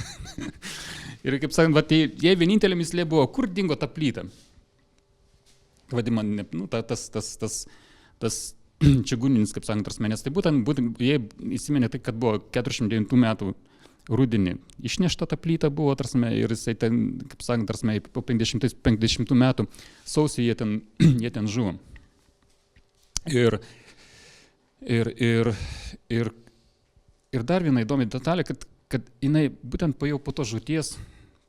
Ir, kaip sakant, jai vienintelė mislė buvo, kur dingo ta plyta. Vadimant, tas čiguninis, kaip sakant, nes tai būtent jie įsiminė tai, kad buvo 49 metų rudenį išnešta ta plyta buvo, ir jisai ten, kaip sakant, po 50 metų sausį jie ten žuvo. Ir dar viena įdomi detalė, kad jinai būtent po to žūties,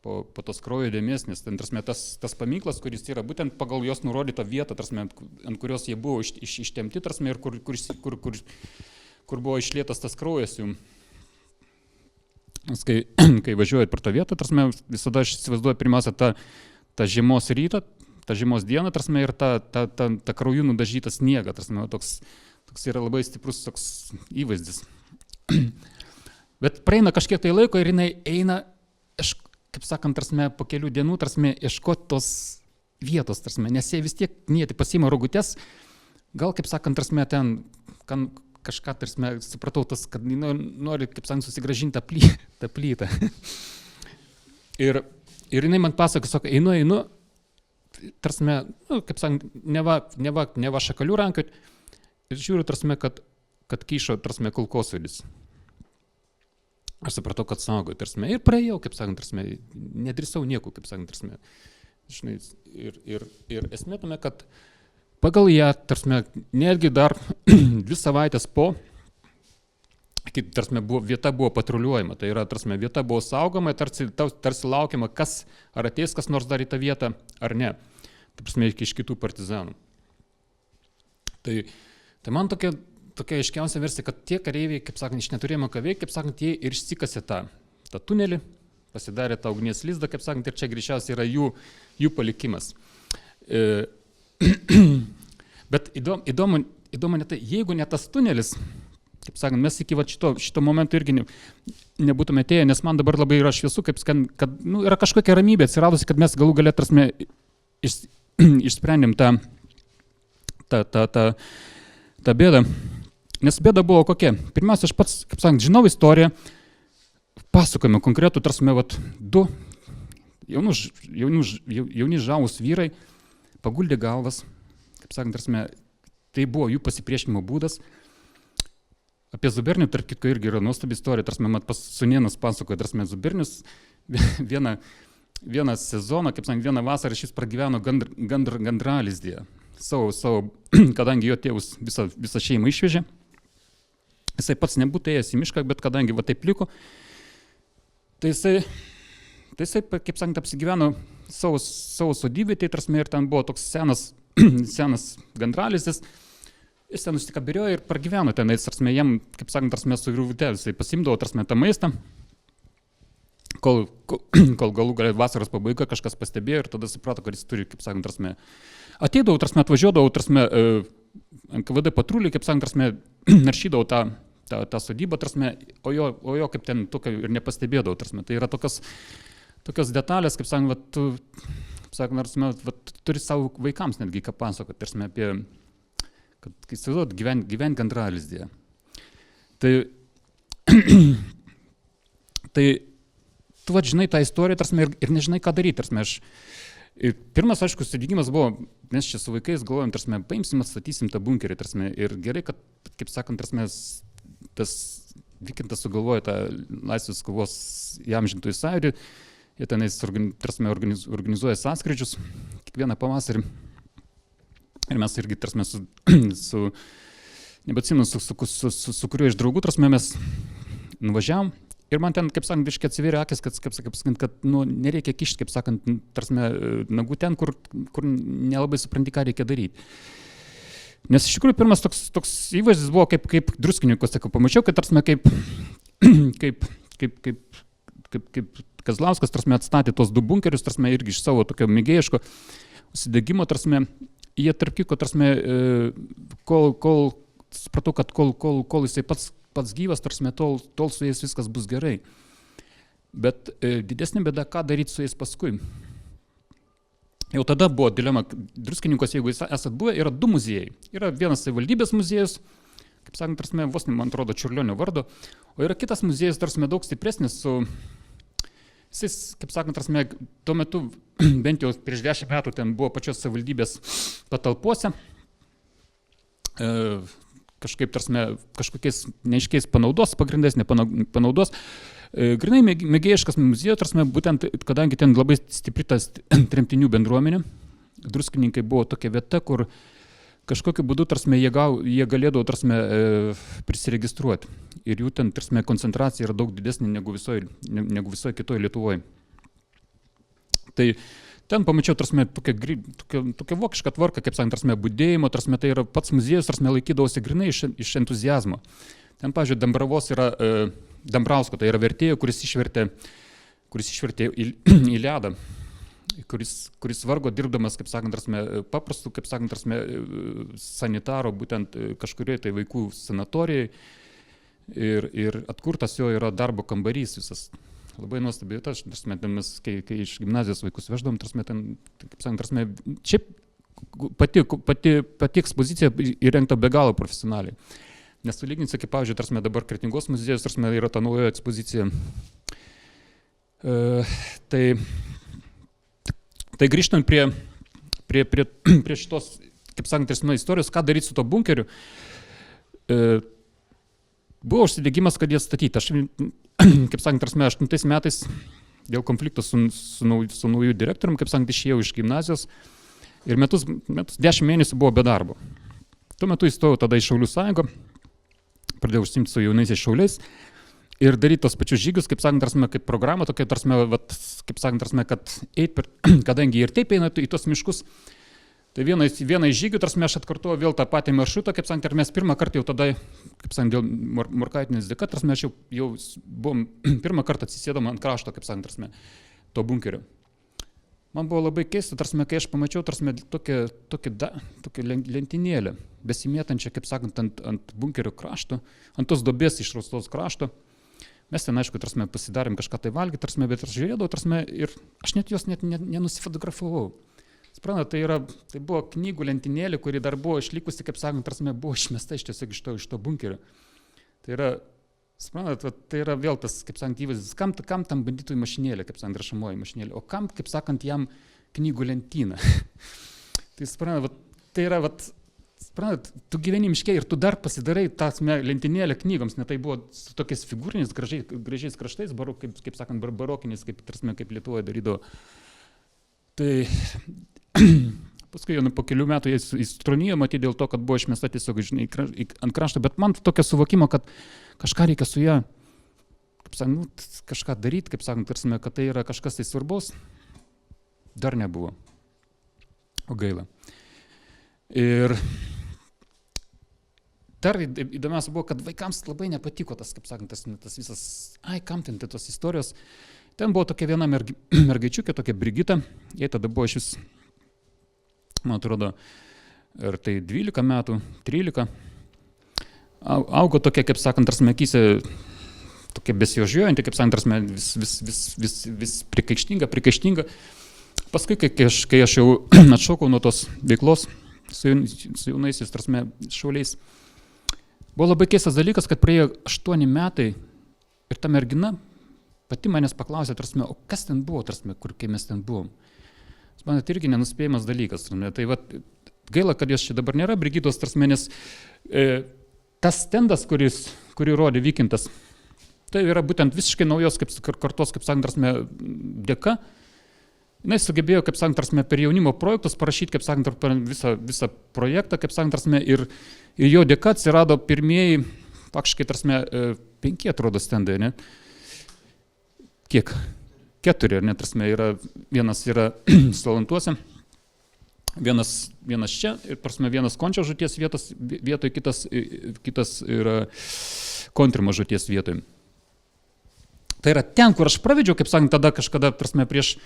po tos kraujo dėmės, nes ten, tas paminklas, kuris yra būtent pagal jos nurodytą vietą, ant kurios jie buvo ištemti, ir kur buvo išlietas tas kraujas jų. Nes kai važiuojat per tą vietą, visada aš įsivaizduoju pirmiausia tą žiemos rytą, tą žiemos dieną, ir tą kraujų nudažytą sniegą, toks yra labai stiprus toks įvaizdis. Bet praeina kažkiek tai laiko ir jinai eina, kaip sakant, po kelių dienų, ieškoti tos vietos, nes jie vis tiek nieti pasiima rogutes, gal, kaip sakant, ten kažką, supratau, kad nori, kaip sakant, susigražinti tą plytą. Ir jinai man pasako, sako, einu, kaip sakant, neva šakalių rankiot, ir žiūriu, kad kyšo, kulkosvaidis. Aš supratau, kad saugo, ir praėjau, kaip sakant, nedrįsau nieko, kaip sakant, žinai, ir esmė tame, kad pagal ją, netgi dar 2 savaitės po, vieta buvo patruliuojama, tai yra, vieta buvo saugoma, tarsi laukiama, ar ateis kas nors dar į tą vietą, ar ne, iš kitų partizanų. Tai man tokia aiškiausia versija, kad tie kareiviai, kaip sakant, iš neturėjimo ką veikti, kaip sakant, jie ir išsikasė tą tunelį, pasidarė tą ugnies lizdą, kaip sakant, ir čia greičiausiai yra jų palikimas. Bet įdomu ne tai, jeigu ne tas tunelis, kaip sakant, mes iki šito momento irgi nebūtume atėję, nes man dabar labai yra šviesu, kad yra kažkokia ramybė atsiradusi, kad mes galų galę išsprendėm tą bėdą. Nes bėda buvo kokia. Pirmiausia, aš pats, kaip sakant, žinau istoriją, pasakojame konkretų, 2 jauni žavūs vyrai paguldė galvas, kaip sakant, tai buvo jų pasipriešinimo būdas. Apie Zubernių, tarp kitko, irgi yra nuostabi istorija, mat pas sūnėnas pasakoja, Zubernius vieną sezoną, kaip sakant, vieną vasarą šis pragyveno gandralizdėje. Savo, kadangi jo tėvus visą šeimą išvežė, jisai pats nebūtų ėjęs į mišką, bet kadangi taip liko, tai jisai, kaip sakant, apsigyveno savo sodybvietėje, ir ten buvo toks senas gandralizdis, jis ten užsikabiriojo ir pragyveno ten, jam, kaip sakant, su virvute, jisai pasimdavo tą maistą, kol galų galę vasaros pabaiga kažkas pastebėjo ir tada suprato, kad jis turi, kaip sakant, ateidavau, atvažiuodavau, NKVD patruliai, kaip sakant, naršydavau tą sodybą, o jo kaip ten tokio ir nepastebėdavau. Tai yra tokios detalės, kaip sakant, tu turi savo vaikams netgi ką pasakoti, apie kad įsivaizduot, gyvent gandralizdėje. Tai, tai tu žinai tą istoriją, tarsime, ir nežinai, ką daryti. Tarsime, pirmas, aišku, sudėgymas buvo, mes čia su vaikais galvojom, tarsime, paimsim, atstatysim tą bunkerį, tarsime, ir gerai, kad, kaip sakant, tarsime, tas Vykintas sugalvoja tą Laisvės kovos įamžintųjų sąjūdį, jie tenais organizuoja sąskrydžius kiekvieną pavasarį. Ir mes irgi, tarsime, nebeatsimenu, su kuriuo iš draugų, tarsime, mes nuvažiavom. Ir man ten, kaip sakant, biškai atsivėrė akis, kad nereikia kišti, kaip sakant, tarsime, nagų ten, kur nelabai supranti, ką reikia daryti. Nes iš tikrųjų pirmas toks įvaizdis buvo kaip Druskininkuos, pamačiau, kad tarsime, kaip Kazlauskas, tarsime, atstatė tos 2 bunkerius, tarsime, irgi iš savo tokio mėgėjiško užsidegimo, tarsime, jie tarp kitko, tarsime, kol supratau, kad kol jisai pats gyvas, tarsime, tol su jais viskas bus gerai. Bet didesnė bėda, ką daryti su jais paskui. Jau tada buvo dilema, Druskininkuos, jeigu esat buvę, yra 2 muziejai. Yra vienas savivaldybės muziejus, kaip sakant, tarsime, vos ne, man atrodo, Čiurlionio vardo, o yra kitas muziejus, tarsime, daug stipresnis jis, kaip sakant, tarsime, tuo metu, bent jau prieš 10 metų, ten buvo pačios savivaldybės patalpose, kažkaip, tarsime, kažkokiais neaiškiais panaudos, pagrindais nepanaudos. Grinai mėgėjiškas muziejus, tarsime, būtent, kadangi ten labai stipri tas tremtinių bendruomenė, Druskininkai buvo tokia vieta, kur kažkokiu būdu, tarsime, jie galėdavo, tarsime, prisiregistruoti. Ir jų ten, tarsime, koncentracija yra daug didesnė negu visoje kitoje Lietuvoje. Tai ten pamačiau, tarsime, tokia vokiška tvarka, kaip sakant, tarsime, budėjimo, tarsime, tai yra pats muziejus, tarsime, laikydavosi grinai iš entuziazmo. Ten, pavyzdžiui, Dambravos yra Dambrausko, tai yra vertėjo, kuris išvertė Iliadą, kuris vargo dirbdamas, kaip sakant, tarsime, paprastų, kaip sakant, tarsime, sanitaro, būtent kažkurioje tai vaikų sanatorijai. Ir atkurtas jo yra darbo kambarys visas. Labai nuostabi vieta, tarsime, mes, kai iš gimnazijos vaikus veždom, tarsime, ten, kaip sakant, tarsime, šiaip pati ekspozicija įrengta be galo profesionaliai. Nes sulyginsi, kaip, pavyzdžiui, tarsime, dabar Kretingos muziejus, tarsime, yra ta nauja ekspozicija. Tai grįžtant prie šitos, kaip sakant, tarsime, istorijos, ką daryti su to bunkeriu, buvo užsidegimas, kad jie statyti. Aš, kaip sakant, tarsime, 8 metais dėl konflikto su nauju direktoriumi, kaip sakant, išėjau iš gimnazijos ir metus 10 mėnesių buvo be darbo. Tuo metu įstojau tada į Šaulių sąjungą, pradėjau užsiimti su jaunaisiais šauliais ir daryti tos pačius žygius, kaip sakant, tarsime, kaip programą, tokia, tarsime, kaip sakant, tarsime, kad kadangi ir taip eina į tos miškus, tai vieną iš žygių, tarsime, aš atkartuoju vėl tą patį maršrutą, kaip sakant, ir mes pirmą kartą jau tada, kaip sakant, dėl Morkaitinės dėka, tarsime, aš jau buvom pirmą kartą atsisėdom ant krašto, kaip sakant, tarsime, to bunkerio. Man buvo labai keista, tarsime, kai aš pamačiau, tarsime, tokią lentynėlę, besimėtančią, kaip sakant, ant bunkerio krašto, ant tos duobės išraustos krašto. Mes ten, aišku, tarsime, pasidarėm kažką tai valgyti, tarsime, bet aš žiūrėdavau, tarsime, ir aš net jos nenusifotografavau. Suprantate, tai buvo knygų lentynėlė, kuri dar buvo išlikusi, kaip sakant, tarsime, buvo išmesta iš to bunkerio. Tai yra, suprantate, tai yra vėl tas, kaip sakant, įvaizdis, kam tam bandytųjų mašinėlė, kaip sakant, rašomoji mašinėlė, o kam, kaip sakant, jam knygų lentyną. Tai suprantate, tai yra, suprantate, tu gyveni miške ir tu dar pasidarai tą lentynėlę knygoms, ne tai buvo su tokiais figūriniais, gražiais kraštais, kaip sakant, barokiniais, kaip Lietuvoje darydavo. Tai paskui jau po kelių metų jis įstronijo, matyti dėl to, kad buvo išmesta tiesiog, žinai, ant krašto, bet man tokio suvokimo, kad kažką reikia su ją, kaip sakant, kažką daryti, kaip sakant, tarsime, kad tai yra kažkas tai svarbaus, dar nebuvo. O gaila. Ir dar įdomiausia buvo, kad vaikams labai nepatiko tas, kaip sakant, tas visas, kam ten tai tos istorijos. Ten buvo tokia viena mergaičiukė, tokia Brigita, jai tada buvo iš vis, man atrodo, ir tai 12 metų, 13. Augo tokia, kaip sakant, tarsime, akyse, tokia besijožiuojanti, kaip sakant, tarsime, vis prikaištinga. Paskui, kai aš jau atšokau nuo tos veiklos, su jaunaisiais, tarsi, šauliais. Buvo labai keistas dalykas, kad praėjo 8 metai ir ta mergina pati manęs paklausė, tarsi, o kas ten buvo, tarsi, kai mes ten buvom. Man tai irgi nenuspėjimas dalykas. Tai gaila, kad jos čia dabar nėra, Brigitos, tarsi, nes tas stendas, kurį rodė Vykintas, tai yra būtent visiškai naujos kartos, kaip sakant, tarsi, dėka. Jis sugebėjo, kaip sakant, tarsi, per jaunimo projektus parašyti, kaip sakant, visą projektą, kaip sakant, tarsi, ir jo dėka atsirado pirmieji, faktiškai, tarsi, 5 atrodo stendai, ne? Kiek? 4, ar ne, tarsi, vienas yra Salantuose, vienas čia, ir tarsi, vienas Končio žūties vietoj, kitas yra Kontrimo žūties vietoj. Tai yra ten, kur aš pravedžiau, kaip sakant, tada kažkada, tarsi, prieš,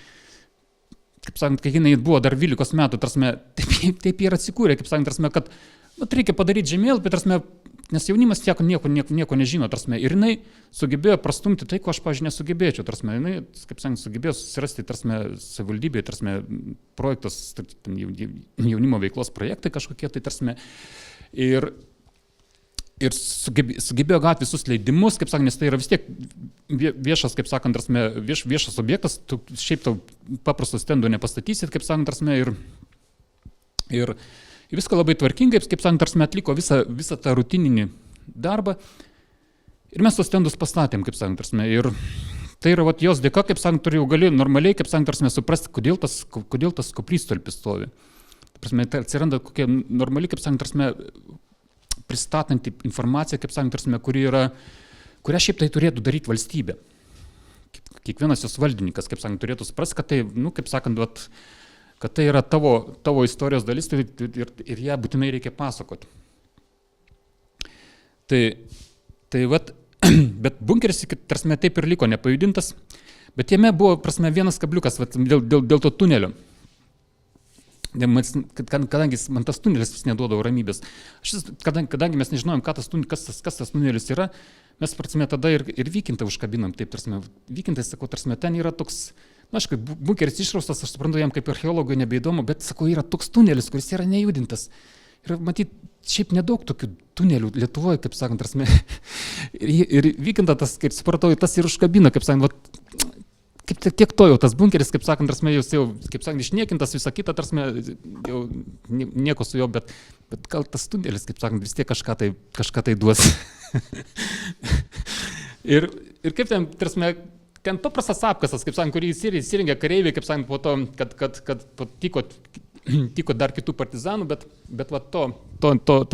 kaip sakant, kai jinai buvo dar 12 metų, tarsi, taip ir atsikūrė, kaip sakant, tarsi, kad reikia padaryti žemėlapį, tarsi, nes jaunimas nieko nežino, tarsi, ir jinai sugebėjo prastumti tai, ko aš, pavyzdžiui, nesugebėčiau, tarsi, jinai, kaip sakant, sugebėjo susirasti, tarsi, savivaldybėje, tarsi, projektas, jaunimo veiklos projektai kažkokie, tai tarsi, ir sugebėjo gauti visus leidimus, kaip sakant, nes tai yra vis tiek viešas, kaip sakant, tarsi, viešas objektas, tu šiaip tau paprastos stendų nepastatysit, kaip sakant, tarsi, ir viską labai tvarkingai, kaip sakant, tarsi, atliko visą tą rutininį darbą ir mes tos stendus pastatėm, kaip sakant, tarsi, ir tai yra jos dėka, kaip sakant, jau gali normaliai, kaip sakant, tarsi, suprasti, kodėl tas koplytstulpis stovi. Tai atsiranda kokia normali, kaip sakant, tarsi, pristatanti informaciją, kaip sakant, tarsi, kurią šiaip tai turėtų daryti valstybė. Kiekvienas jos valdininkas, kaip sakant, turėtų suprasti, kad tai, kaip sakant, kad tai yra tavo istorijos dalis ir ją būtinai reikia pasakoti. Tai bet bunkeris, tarsi, taip ir liko nepajudintas, bet jame buvo, prasme, vienas kabliukas dėl to tunelio. Kadangi man tas tunelis vis neduodavo ramybės. Kadangi mes nežinojom, kas tas tunelis yra, mes, prasme, tada ir Vykintą užkabinam. Taip, tarsi, Vykintai, sakau, tarsi, ten yra toks, aišku, bunkeris išraustas, aš suprantu, jam kaip archeologui nebeįdomu, bet, sakau, yra toks tunelis, kuris yra nejudintas. Ir matyt, šiaip nedaug tokių tunelių Lietuvoje, kaip sakant, tarsi, ir Vykintą tas, kaip supratau, tas ir užkabino, kaip sakant, kiek to jau tas bunkeris, kaip sakant, tarsi, jau, kaip sakant, išniekintas, visą kitą, tarsi, jau nieko su jo, bet gal tas tunelis, kaip sakant, vis tiek kažką tai duos. ir kaip ten, tarsi, ten paprastas apkasas, kaip sakant, kurį įsirengė kareiviai, kaip sakant, po to, kad tiko dar kitų partizanų, bet va to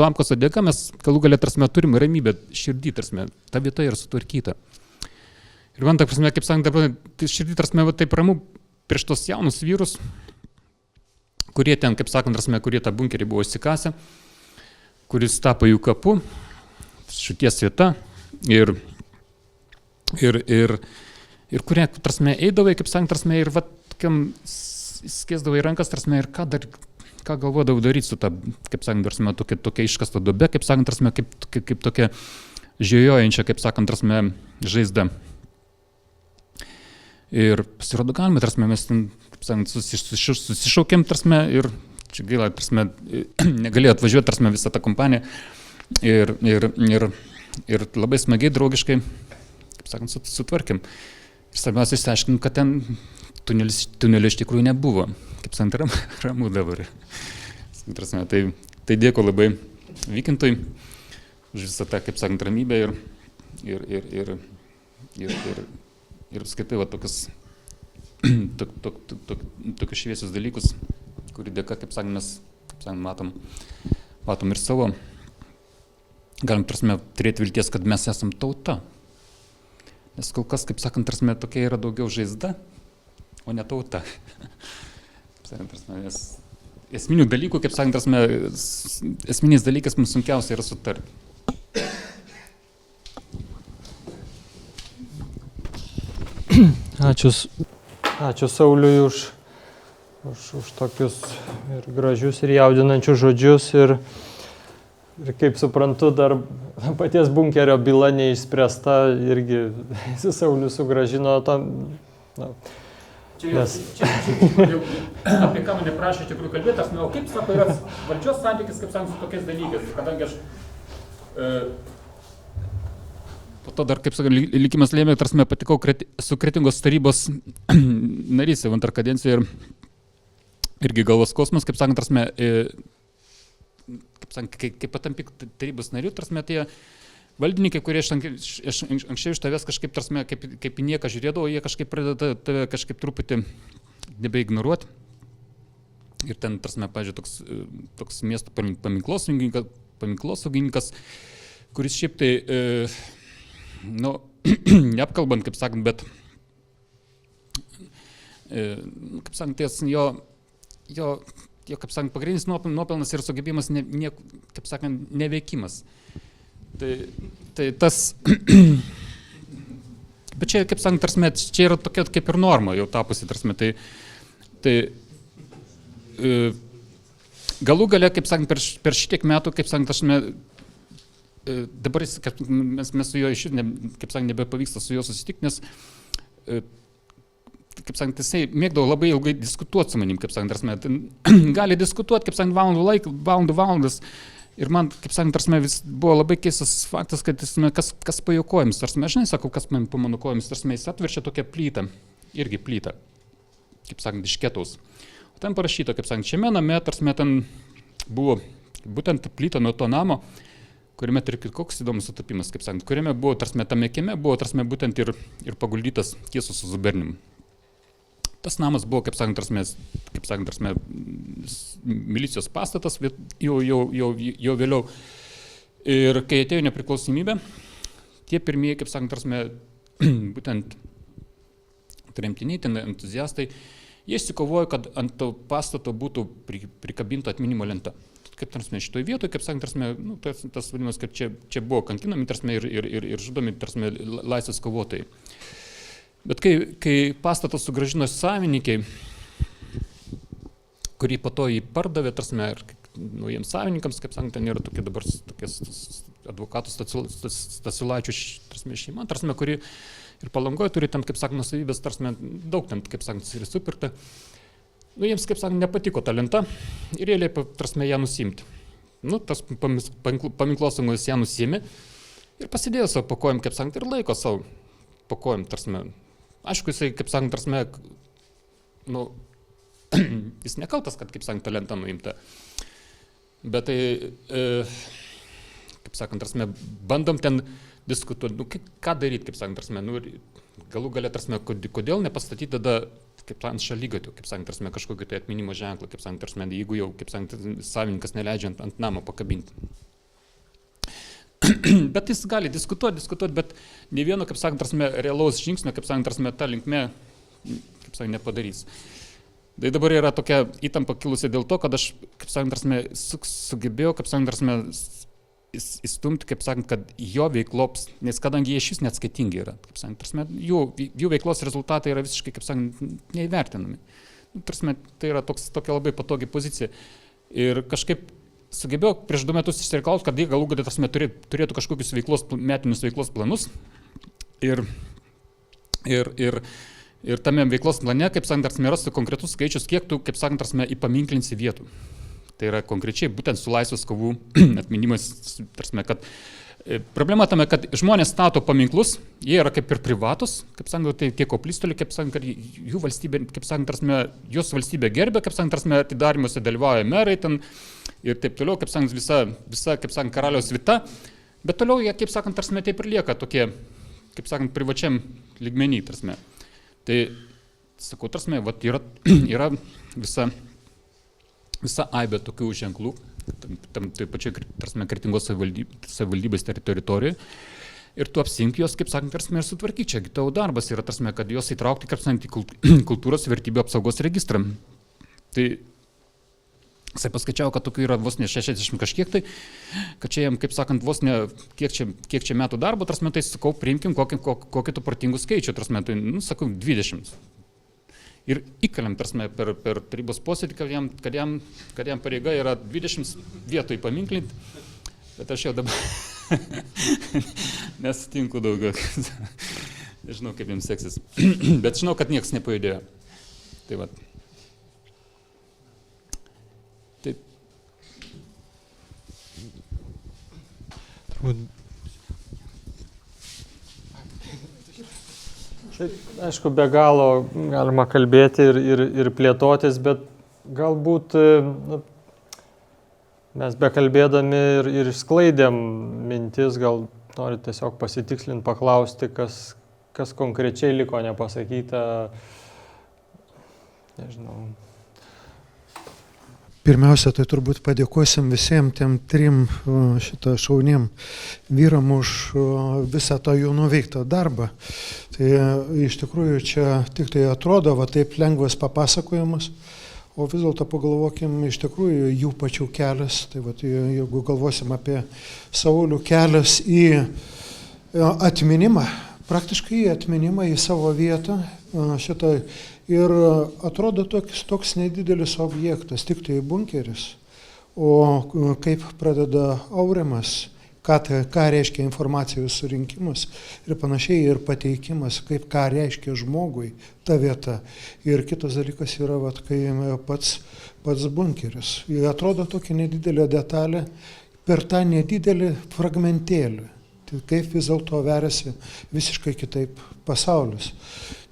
apkaso dėka mes galų galę, tarsi, turim ramybę širdį, tarsi, ta vieta yra sutvarkyta. Ir man, tarsi, kaip sakant, širdį, tarsi, taip ramu prieš tos jaunus vyrus, kurie ten, kaip sakant, tarsi, kurie tą bunkerį buvo įsikasę, kuris tapo jų kapu, šūties vieta ir kurie, tarsi, eidavai, kaip sakant, tarsi, ir va, tokiam skėsdavai rankas, tarsi, ir ką galvodavau daryti su ta, kaip sakant, tarsi, tokia iškasta duobė, kaip sakant, tarsi, kaip tokia žiojojančia, kaip sakant, tarsi, žaizda. Ir pasirodo galime, tarsi, mes ten, kaip sakant, susišaukėm, tarsi, ir čia gaila, tarsi, negalėjo atvažiuoti, tarsi, visą tą kompaniją ir labai smagiai, draugiškai, kaip sakant, sutvarkėm. Ir svarbiausia, išsiaiškinom, kad ten tunelio iš tikrųjų nebuvo. Kaip sakant, ramu dabar. Tai dėkui labai Vykintui už visą tą, kaip sakant, ramybę ir skaitai va tokius šviesius dalykus, kurį dėka, kaip sakant, mes, kaip sakant, matom ir savo. Galim, tarsi, turėti vilties, kad mes esam tauta. Nes kol kas, kaip sakant, tarsi, tokia yra daugiau žaizda, o ne tauta. Nes esminių dalykų, kaip sakant, esminis dalykas mums sunkiausia yra sutarti. Ačiū Sauliui už tokius ir gražius ir jaudinančius žodžius ir kaip suprantu, dar paties bunkerio byla neišspręsta irgi Saulius sugrąžino tam. Apie ką mane prašė iš tikrųjų kalbėti, aš manau, kaip sako, yra valdžios santykis, kaip sakant, su tokiais dalykais, kadangi aš po to dar, kaip sakant, likimas lėmė, tarsi patikau su Kretingos tarybos narys jau antrą kadenciją ir irgi galvos skausmas, kaip sakant, tarsi, kaip patampi tarybos narių, tarsi tie valdininkai, kurie anksčiau iš tavęs kažkaip, tarsi, kaip į nieką žiūrėdavo, jie kažkaip pradeda tave kažkaip truputį nebeignoruoti. Ir ten, tarsi, pavyzdžiui, toks miesto paminklosauginikas, kuris šiaip tai, neapkalbant, kaip sakant, bet, kaip sakant, ties jo, kaip sakant, pagrindinis nuopelnas ir sugebėjimas, kaip sakant, neveikimas. Tai tas, bet čia, kaip sakant, tarsi, čia yra tokia kaip ir norma jau tapusi, tarsi, tai galų gale, kaip sakant, per šitiek metų, kaip sakant, dabar mes su juo iš kaip sakant, nebepavyksta su juo susitikti, nes, kaip sakant, jisai mėgdavo labai ilgai diskutuoti su manim, kaip sakant, gali diskutuoti, kaip sakant, valandas. Ir man, kaip sakant, vis buvo labai keistas faktas, kad kas po jo kojomis, žinai, sakau, kas man po mano kojomis, jis atverčia tokią plytą, irgi plytą, kaip sakant, iš ketaus. O ten parašyta, kaip sakant, šiame name, ten buvo būtent plyta nuo to namo, kuriame ir koks įdomus sutapimas, kaip sakant, kuriame buvo, tame kieme, buvo, būtent ir paguldytas Kiesus su Zubernium. Tas namas buvo, kaip sakant, milicijos pastatas jau vėliau. Ir kai atėjo nepriklausomybė, tie pirmieji, kaip sakant, būtent tremtiniai, ten entuziastai, jie įsikovojo, kad ant to pastato būtų prikabinta atminimo lenta. Kaip šitoje vietoje, kaip sakant, tas vadinimas, kad čia buvo kankinami ir žudomi laisvės kovotojai. Bet kai pastatas sugrąžino savininkai, kurį po to jį pardavė, naujiems savininkams, kaip sakant, ten yra tokie dabar advokatų Stasiulaičių šeima, kuri ir Palangoje turi ten, kaip sakant, nusavybės, daug ten, kaip sakant, ir supirkta. Jiems, kaip sakant, nepatiko ta lenta ir jie liepė, ją nusimti. Tas paminklosaugos ją nusimė ir pasidėjo savo po kojom, kaip sakant, ir laiko savo po kojom, aišku, jisai, kaip sakant, jis nekaltas, kad, kaip sakant, ta lenta nuimta. Bet tai, kaip sakant, bandom ten diskutuoti, ką daryti, kaip sakant, galų gale, kodėl nepastatyti tada, kaip sakant, šaligatvių, kaip sakant, kažkokį tai atminimo ženklą, kaip sakant, jeigu jau, kaip sakant, savininkas neleidžia ant namo pakabinti. Bet jis gali diskutuoti, bet ne vieno, kaip sakant, realaus žingsnio, kaip sakant, ta linkme, kaip sakant, nepadarys. Tai dabar yra tokia įtampa kilusi dėl to, kad aš, kaip sakant, sugebėjau, kaip sakant, įstumti, kaip sakant, kad jo veiklops, nes kadangi jie šis neatskaitingi yra, kaip sakant, jų veiklos rezultatai yra visiškai, kaip sakant, neįvertinami. Tai yra tokia labai patogi pozicija. Ir kažkaip sugebėjau prieš 2 metus išsireikalauti, kad jie galų gale turėtų kažkokius metinius veiklos planus ir tame veiklos plane, kaip sakant, rastų konkretus skaičius, kiek tu, kaip sakant, įpaminklinsi vietų. Tai yra konkrečiai būtent su laisvės kovų atminimas, kad problema tame, kad žmonės stato paminklus, jie yra kaip ir privatus, kaip sakant, tai tie koplytstoliai, kaip sakant, kad jų valstybė, kaip sakant, jos valstybė gerbė, kaip sakant, atidarimuose dalyvauja merai ten ir taip toliau, kaip sakant, visa, kaip sakant, karaliaus vita, bet toliau jie, kaip sakant, taip ir lieka tokie, kaip sakant, privačiam lygmenį, Tai, sakau, yra visa aibė tokių ženklų, taip pačiai, Kretingos savivaldybės teritorijoje. Ir tu apsink jos, kaip sakant, ir sutvarkyti. Čia tavo darbas yra, kad jos įtraukti, kaip sakant, į kultūros vertybių apsaugos registrą. Tai jisai paskaičiavo, kad tokių yra vos ne 60 kažkiek tai, kad čia jam, kaip sakant, vos ne kiek čia metų darbo, tai sakau, priimkim kokį tu protingų skaičių, tai, sakau, 20. Ir įkeliam, per tarybos posėdį, kad jam pareiga yra 20 vietų įpaminklinti, bet aš jau dabar nesutinku daugiau. Nežinau, kaip jums seksis, bet žinau, kad niekas nepajudėjo. Tai va. Taip. Taip, aišku, be galo galima kalbėti ir plėtotis, bet galbūt mes bekalbėdami ir išsklaidėm mintis, gal noriu tiesiog pasitikslinti, paklausti, kas konkrečiai liko nepasakyta, nežinau. Pirmiausia, tai turbūt padėkosim visiems tiem trim šauniem vyram už visą tą jų nuveiktą darbą. Tai iš tikrųjų čia tik tai atrodo taip lengvas papasakojimas, o vis dėlto pagalvokim iš tikrųjų jų pačių kelias. Tai jeigu galvosim apie Saulių kelias į atminimą, praktiškai į atminimą, į savo vietą šitą. Ir atrodo toks nedidelis objektas, tik tai bunkeris. O kaip pradeda Aurimas, ką reiškia informacijos surinkimas ir panašiai, ir pateikimas, ką reiškia žmogui ta vieta. Ir kitas dalykas yra, kai pats bunkeris. Ir atrodo tokia nedidelė detalė per tą nedidelį fragmentėlį. Tai kaip vis dėlto veriasi visiškai kitaip pasaulis.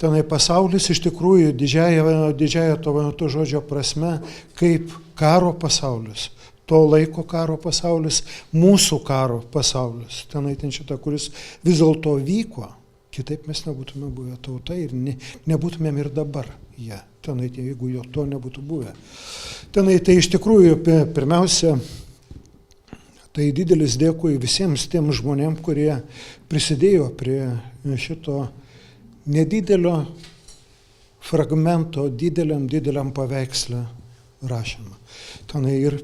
Tenai pasaulis iš tikrųjų didžiąją to žodžio prasme, kaip karo pasaulis, to laiko karo pasaulis, mūsų karo pasaulis. Tenai šitą, kuris vis dėlto vyko, kitaip mes nebūtume buvę tauta ir nebūtumėm ir dabar jie. Tenai, jeigu jo to nebūtų buvę. Tenai tai iš tikrųjų pirmiausia, tai didelis dėkui visiems tiem žmonėm, kurie prisidėjo prie šito nedidelio fragmento dideliam paveiksle rašymą. Tenai ir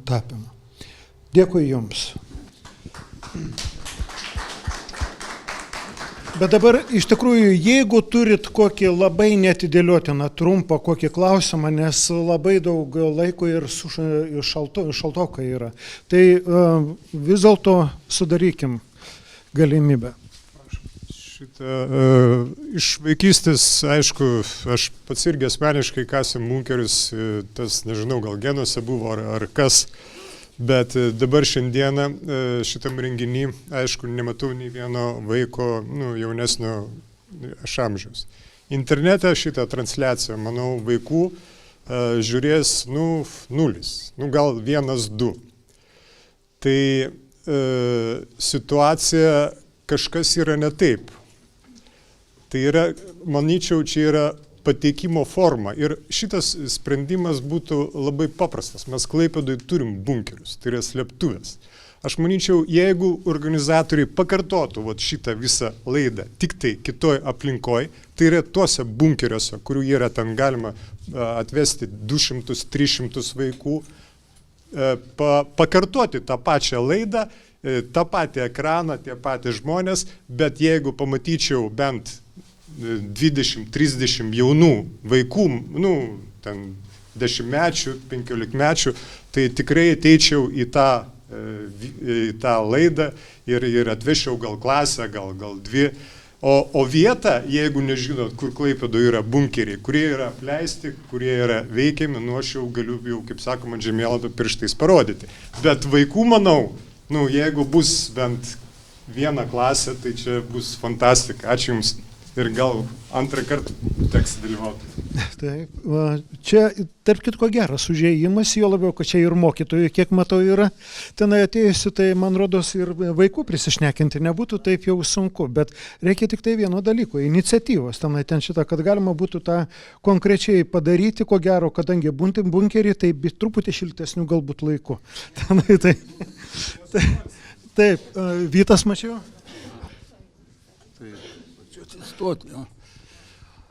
tapimą. Dėkui jums. Bet dabar iš tikrųjų, jeigu turit kokį labai neatidėliotiną trumpą kokį klausimą, nes labai daug laiko ir šaltokai yra, tai vis dėlto sudarykim galimybę. Iš vaikystės, aišku, aš pats irgi asmeniškai kasėm bunkerius, tas, nežinau, gal genuose buvo ar kas. Bet dabar šiandieną šitam renginį, aišku, nematau nei vieno vaiko jaunesnio amžiaus. Internete šitą transliaciją, manau, vaikų žiūrės nulis, gal 1-2. Tai situacija kažkas yra ne taip. Tai yra, manyčiau, čia yra pateikimo forma. Ir šitas sprendimas būtų labai paprastas. Mes Klaipėdoje turim bunkerius, tai yra slėptuvės. Aš manyčiau, jeigu organizatoriai pakartotų šitą visą laidą tik tai kitoj aplinkoj, tai yra tuose bunkeriuose, kurių yra ten galima atvesti 200-300 vaikų, pakartoti tą pačią laidą, tą patį ekraną, tie patys žmonės, bet jeigu pamatyčiau bent 20-30 jaunų vaikų, ten 10-mečių, 15-mečių, tai tikrai ateičiau į tą laidą ir atvešiau gal klasę, gal 2. O vieta, jeigu nežinot, kur Klaipėdoje yra bunkeriai, kurie yra apleisti, kurie yra veikiami, aš jau galiu, kaip sakoma, žemėlapio pirštais parodyti. Bet vaikų, manau, jeigu bus bent viena klasė, tai čia bus fantastika. Ačiū Jums. Ir gal antrą kartą teks dalyvauti. Taip, čia tarp kitko geras užėjimas, jo labiau, kad čia ir mokytojų, kiek matau, yra tenai atėjusi, tai man rodos ir vaikų prisišnekinti nebūtų taip jau sunku, bet reikia tik tai vieno dalyko, iniciatyvos tenai ten šitą, kad galima būtų tą konkrečiai padaryti, ko gero, kadangi bunkerį, tai truputį šiltesnių galbūt laiku. Tenai, taip, Vytas mačiau?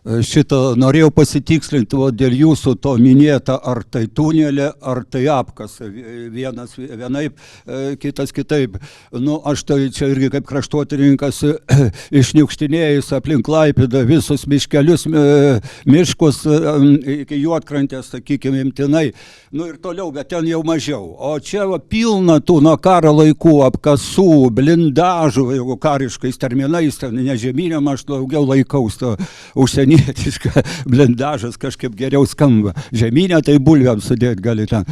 Šitą norėjau pasitikslinti dėl jūsų to minėta, ar tai tunelė, ar tai apkasa. Vienas vienaip, kitas kitaip. Aš tai čia irgi kaip kraštotyrininkas išniukštinėjus aplink Klaipėdą visus miškelius, miškus iki Juodkrantės, sakykime, imtinai. Ir toliau, bet ten jau mažiau. O čia pilna tų nuo karo laikų apkasų, blindažų, jeigu kariškais terminais, ten nežemynėm aš daugiau laikaus to užsienį. ukrainietiška blindažas kažkaip geriau skamba. Žemynę tai bulviam sudėti gali ten.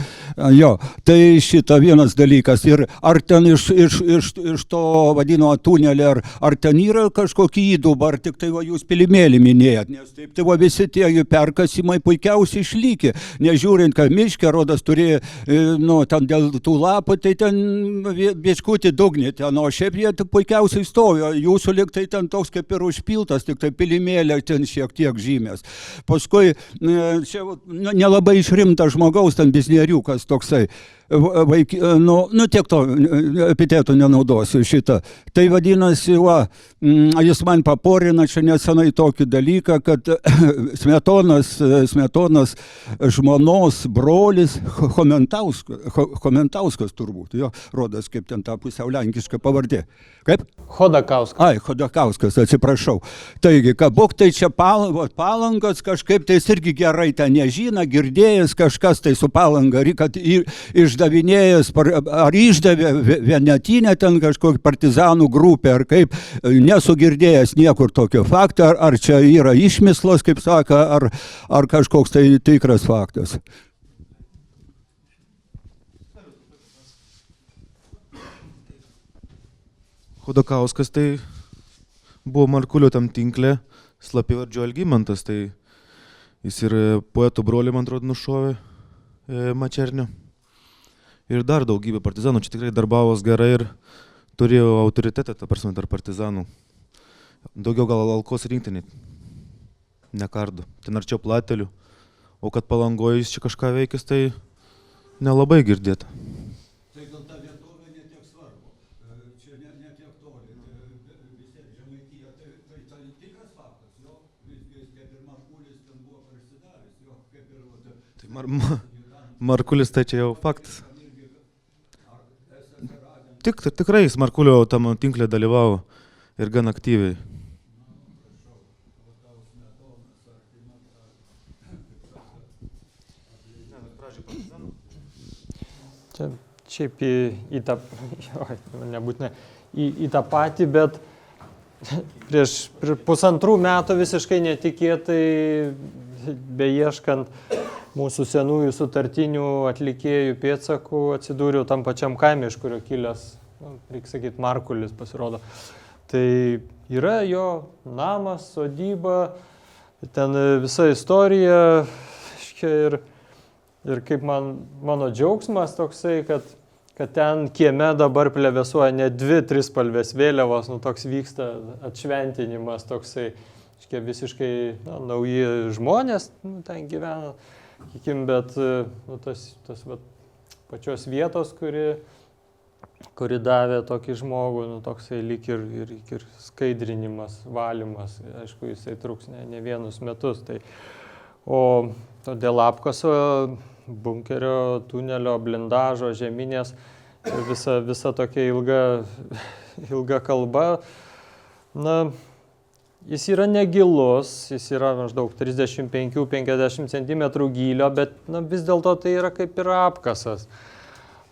Jo, tai šita vienas dalykas. Ir ar ten iš to vadino tunelį, ar ten yra kažkokį įdubą, ar tik tai va jūs Pilimėlį minėjot, nes taip tai va visi tie jų perkasimai puikiausiai išlykė. Nežiūrint, kad miške rodas turėjo, nu, ten dėl tų lapų, tai ten biškutį dugnį ten, o šiaip jie puikiausiai stovėjo. Jūsų lyg tai ten toks kaip ir užpiltas, tik tai Pilimėlė ten šiek tiek žymės. Paskui, čia nelabai išrimtas žmogaus, ten biznieriukas toksai. Nu, tiek to epitetų nenaudosiu šitą. Tai vadinasi, jis man paporina čia nesenai tokį dalyką, kad Smetonos žmonos brolis Chomentauskas turbūt, jo, rodas kaip ten ta pusiau lenkiška pavardė. Kaip? Chodakauskas. Ai, Chodakauskas, atsiprašau. Taigi, kabuk tai čia Palangos kažkaip tai irgi gerai ten nežina, girdėjęs kažkas tai su Palanga, kad išdavinėjęs, ar išdavė vienetinę ten kažkokį partizanų grupę, ar kaip, nesugirdėjęs niekur tokio faktą, ar čia yra išmislos, kaip saka, ar kažkoks tai tikras faktas. Chodakauskas tai buvo Markulio tam tinkle, slapyvardžiu Algimantas, tai jis ir poetų brolį, man atrodo, nušovė Mačernio. Ir dar daugybė partizanų, čia tikrai darbavos gerai ir turėjo autoritetą, ta prasme, tarp partizanų. Daugiau gal Alkos rinktinė, ne Kardo, ten arčiau Platelių, o kad Palangoje jis čia kažką veikęs, tai nelabai girdėta. Tai gal ta vietovė ne tiek svarbu, čia ne tiek toli, vis tiek Žemaitija, tai tikras faktas, jo, visgi kaip ir Markulis ten buvo prisidavęs, jo, kaip ir... Tai Markulis tai čia jau faktas. Tikrai jis Markulio tam tinklė dalyvavo ir gan aktyviai. Čia šiaip į tą, nebūtinai, į tą patį, bet prieš pusantrų metų visiškai netikėtai, beieškant mūsų senųjų sutartinių atlikėjų pėdsakų, atsidūriau tam pačiam kaime, iš kurio kilęs, reikia sakyti, Markulis pasirodo. Tai yra jo namas, sodyba, ten visa istorija, ir kaip mano džiaugsmas toksai, kad ten kieme dabar plevėsuoja ne 2-3 spalvės vėliavos, toks vyksta atšventinimas toksai, visiškai nauji žmonės ten gyvena, bet tas pačios vietos, kuri davė tokį žmogų, toksai lyg ir skaidrinimas, valymas, aišku, jisai truks ne vienus metus. O dėl apkaso, bunkerio, tunelio, blindažo, žeminės, visa tokia ilga kalba, jis yra negilus, jis yra maždaug 35-50 cm gylio, bet vis dėlto tai yra kaip ir apkasas.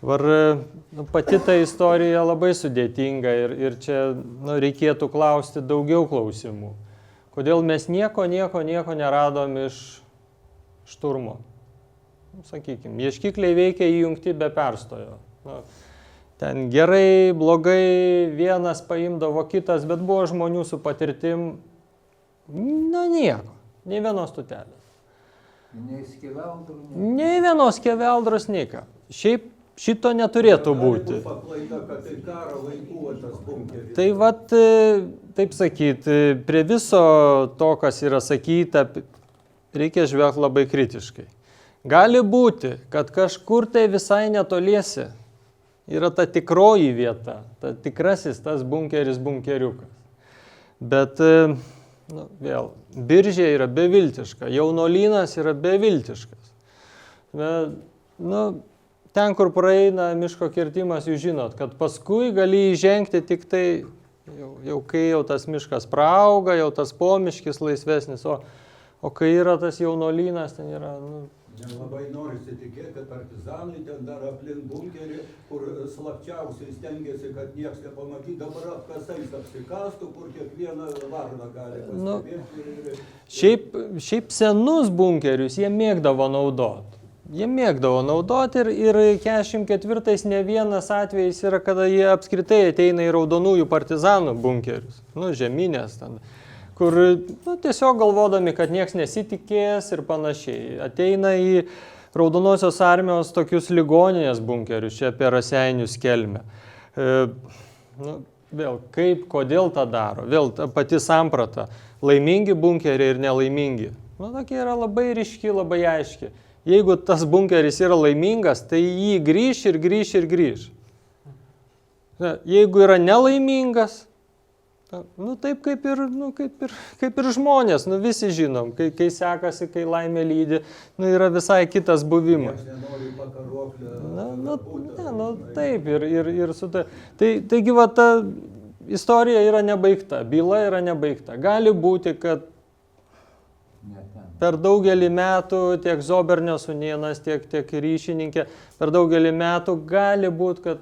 Pati ta istorija labai sudėtinga ir čia reikėtų klausti daugiau klausimų. Kodėl mes nieko neradom iš šturmo? Sakykime, ieškikliai veikia įjungti be perstojo. Ten gerai, blogai, vienas paimdavo kitas, bet buvo žmonių su patirtim, nieko, nei vienos tutelės. Nei vienos skeveldros, nei ką. Šiaip šito neturėtų būti. Tai taip sakyti, prie viso to, kas yra sakyta, reikia žvelgti labai kritiškai. Gali būti, kad kažkur tai visai netoliese yra ta tikroji vieta, ta tikrasis tas bunkeris, bunkeriukas. Bet, vėl, Biržė yra beviltiška, Jaunolynas yra beviltiškas. Ten, kur praeina miško kirtimas, jūs žinot, kad paskui gali įžengti tik tai, jau kai jau tas miškas praauga, jau tas pomiškis laisvesnis, o kai yra tas Jaunolynas, ten yra Nelabai norisi tikėti, kad partizanai ten dar aplink bunkerį, kur slapčiausiai stengiasi, kad nieks nepamatytų, dabar apkasais apsikastų, kur kiekvieną varną gali pastebėti. Šiaip senus bunkerius jie mėgdavo naudoti. Jie mėgdavo naudoti ir 44 ne vienas atvejis yra, kada jie apskritai ateina į raudonųjų partizanų bunkerius, žeminės ten, kur tiesiog galvodami, kad nieks nesitikės ir panašiai. Ateina į Raudonosios armijos tokius ligoninės bunkerius, čia apie Raseinius Kelmę. Vėl, kodėl tą daro? Vėl ta pati samprata. Laimingi bunkeriai ir nelaimingi. Tokia yra labai ryški, labai aiški. Jeigu tas bunkeris yra laimingas, tai jį grįš ir grįš ir grįš. Jeigu yra nelaimingas, taip kaip ir žmonės, visi žinom, kai sekasi, kai laimė lydi, yra visai kitas buvimas. Taip, ir su tai. Taigi, ta istorija yra nebaigta, byla yra nebaigta. Gali būti, kad per daugelį metų tiek Zobernio sūnėnas, tiek ryšininkė, per daugelį metų gali būti, kad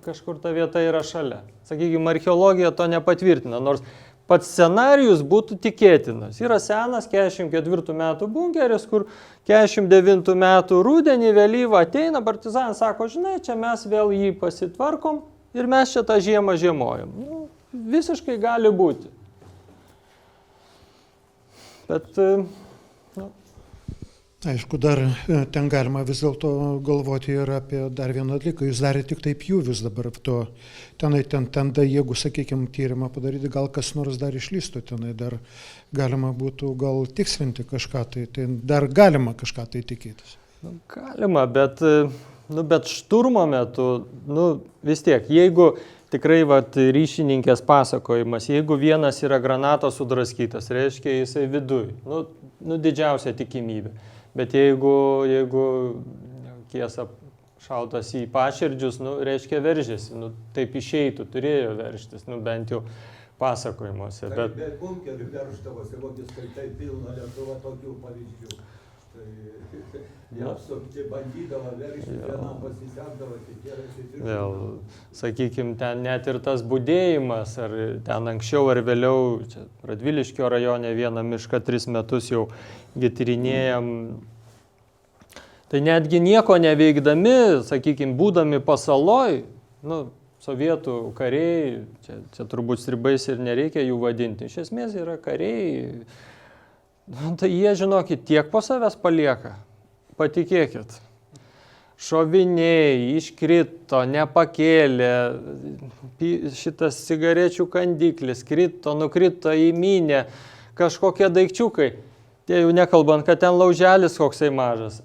kažkur ta vieta yra šalia. Sakykime, archeologija to nepatvirtina, nors pats scenarijus būtų tikėtinas. Yra senas 44 metų bunkeris, kur 49 metų rudenį vėlyvą ateina, partizanas sako, žinai, čia mes vėl jį pasitvarkom ir mes čia tą žiemą žiemojam. Visiškai gali būti. Bet, Aišku, dar ten galima vis dėlto galvoti ir apie dar vieną dalyką. Jūs darėte tik taip pjūvius dabar to. Ten, jeigu, sakykime, tyrimą padaryti, gal kas nors dar išlystų tenai, dar galima būtų gal tikslinti kažką, tai dar galima kažką tai tikėtis. Galima, bet šturmo metu, vis tiek, jeigu tikrai ryšininkės pasakojimas, jeigu vienas yra granatos sudraskytas, reiškia jisai viduj, didžiausia tikimybė. Bet jeigu kiesa šautas į paširdžius, reiškia veržėsi, taip išeitų, turėjo veržtis, bent jau pasakojimuose. Bet bunkerių verždavosi, vokis skaitai pilna Lietuva tokių pavyzdžių. Apsukti bandydavo veržti, vienam pasisekdavo, tikėrasi. Vėl, sakykime, ten net ir tas budėjimas, ar ten anksčiau ar vėliau, čia Radviliškio rajone vieną mišką 3 metus jau tyrinėjam. Tai netgi nieko neveikdami, sakykime, būdami pasaloj, sovietų kariai, čia turbūt stribais ir nereikia jų vadinti, iš esmės yra kariai, tai jie, žinokit, tiek po savęs palieka, patikėkit. Šoviniai iškrito, nepakėlė, šitas cigarečių kandiklis krito, nukrito į minę, kažkokie daikčiukai. Tie jau nekalbant, kad ten lauželis koksai mažas.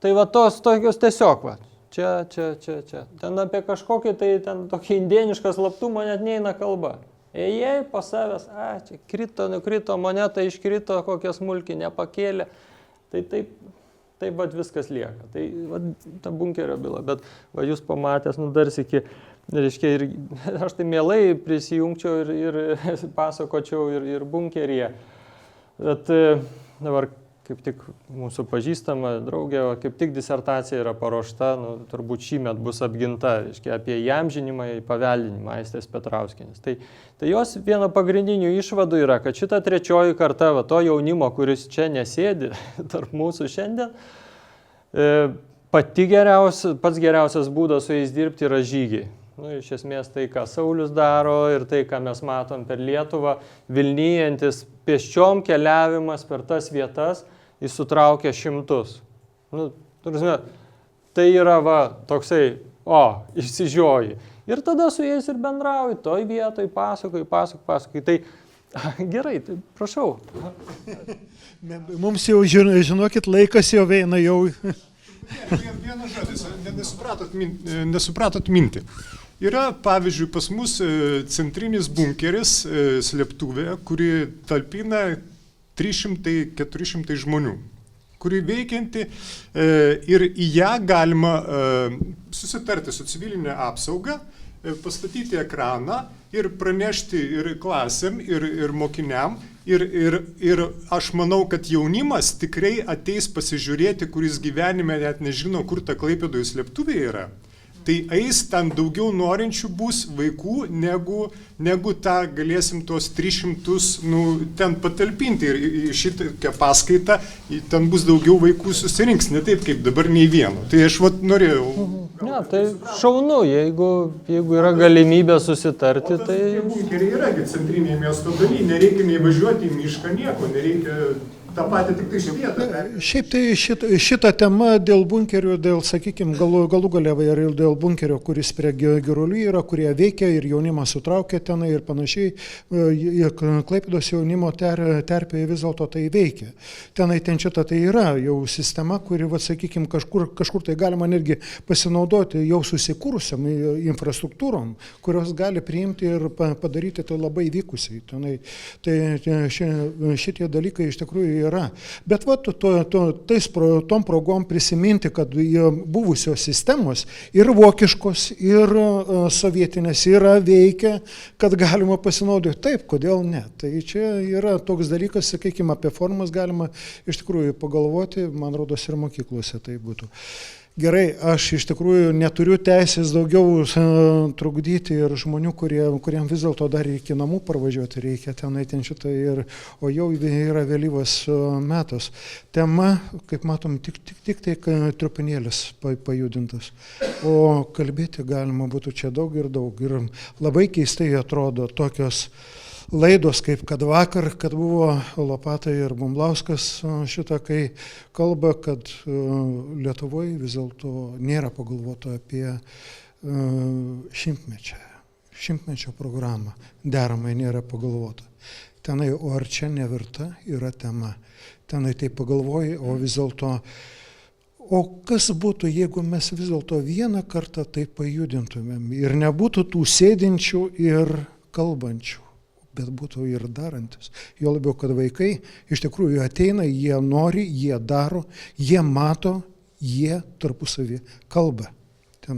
Tai tos tokios tiesiog, čia. Ten apie kažkokį, tai ten tokį indienišką slaptumą net neina kalba. Ėjai po savęs, čia krito, nukrito, moneta iškrito, kokia smulki, nepakėlė. Tai taip viskas lieka. Tai ta bunkerio byla. Bet jūs pamatęs, dar sykį, reiškia, ir aš tai mielai prisijungčiau ir pasakočiau ir bunkeryje. Bet dabar kaip tik mūsų pažįstama draugė, kaip tik disertacija yra paruošta, turbūt šįmet bus apginta, reiškia, apie įamžinimą į paveldinimą Aistės Petrauskienės. Tai jos viena pagrindinių išvadų yra, kad šita trečioji karta, to jaunimo, kuris čia nesėdi tarp mūsų šiandien, pats geriausias būdas su jais dirbti yra žygiai. Iš esmės tai, ką Saulius daro ir tai, ką mes matom per Lietuvą, Vilnijantis pėsčiom keliavimas per tas vietas, jis sutraukia šimtus. Tai yra toksai, išsižioji. Ir tada su jais ir bendrauji, toj vietoj pasakoji. Tai gerai, tai prašau. Mums jau, žinokit, laikas jau eina jau. Vienas žodis, nesupratot mintį. Yra, pavyzdžiui, pas mus centrinis bunkeris, slėptuvė, kuri talpina 300-400 žmonių, kuri veikianti ir į ją galima susitarti su civilinė apsauga, pastatyti ekraną ir pranešti ir klasėm, ir mokiniam, ir aš manau, kad jaunimas tikrai ateis pasižiūrėti, kuris gyvenime net nežino, kur ta Klaipėdoje slėptuvė yra. Tai eis ten daugiau norinčių bus vaikų, negu tą galėsim tuos 300 ten patalpinti. Ir šitą paskaitą ten bus daugiau vaikų susirinks, ne taip kaip dabar nei vieno. Tai aš norėjau. Ne, tai šaunu, jeigu yra galimybė susitarti, tai... Bunkeriai yra centrinėje miesto dalyje, nereikia nei važiuoti į mišką, nieko, nereikia... tą patį tik tai švietą. Šiaip tai šita tema dėl bunkerių, sakykime, galų galėvai ir dėl bunkerio, kuris prie Girulių yra, kurie veikia ir jaunimas sutraukia tenai ir panašiai, Klaipėdos jaunimo terpėje vis dėlto tai veikia. Tenai šita tai yra jau sistema, kuri, sakykime, kažkur tai galima netgi pasinaudoti jau susikūrusiam infrastruktūrom, kurios gali priimti ir padaryti tai labai vykusiai. Tai šitie dalykai iš tikrųjų yra. Bet tom progom prisiminti, kad buvusios sistemos ir vokiškos, ir sovietinės yra veikia, kad galima pasinaudoti. Taip, kodėl ne? Tai čia yra toks dalykas, sakykime, apie formas galima iš tikrųjų pagalvoti, man rodos ir mokyklose tai būtų. Gerai, aš iš tikrųjų neturiu teisės daugiau trukdyti ir žmonių, kuriem vis dėlto dar iki namų parvažiuoti reikia tenai šitą, o jau yra vėlyvas metas. Tema, kaip matom, tik tai trupinėlis pajudintas, o kalbėti galima būtų čia daug. Ir labai keistai atrodo tokios laidos, kaip kad vakar, kad buvo Lopata ir Bumblauskas šitą, kai kalba, kad Lietuvoje vis dėlto nėra pagalvota apie šimtmečio programą, deramai nėra pagalvota. Tenai, o ar čia neverta yra tema. Tenai tai pagalvoji, o vis dėlto, o kas būtų, jeigu mes vis dėlto vieną kartą tai pajudintumėm ir nebūtų tų sėdinčių ir kalbančių, bet būtų ir darantis. Jo labiau, kad vaikai iš tikrųjų ateina, jie nori, jie daro, jie mato, jie tarpusavį kalba. Tai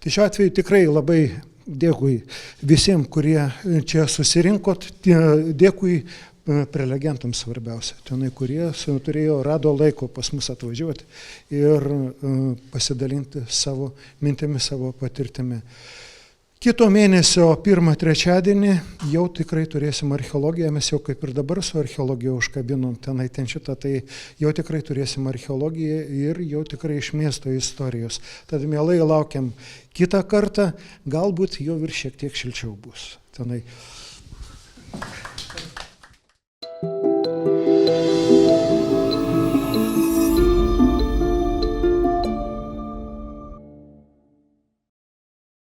šiuo atveju tikrai labai dėkui visiems, kurie čia susirinkot, dėkui prelegentams svarbiausia, kurie rado laiko pas mus atvažiuoti ir pasidalinti savo mintimis, savo patirtimi. Kito mėnesio 1 trečiadienį jau tikrai turėsim archeologiją, mes jau kaip ir dabar su archeologija užkabinom šitą, tai jau tikrai turėsim archeologiją ir jau tikrai iš miesto istorijos. Tad mielai laukiam kitą kartą, galbūt jau ir šiek tiek šilčiau bus.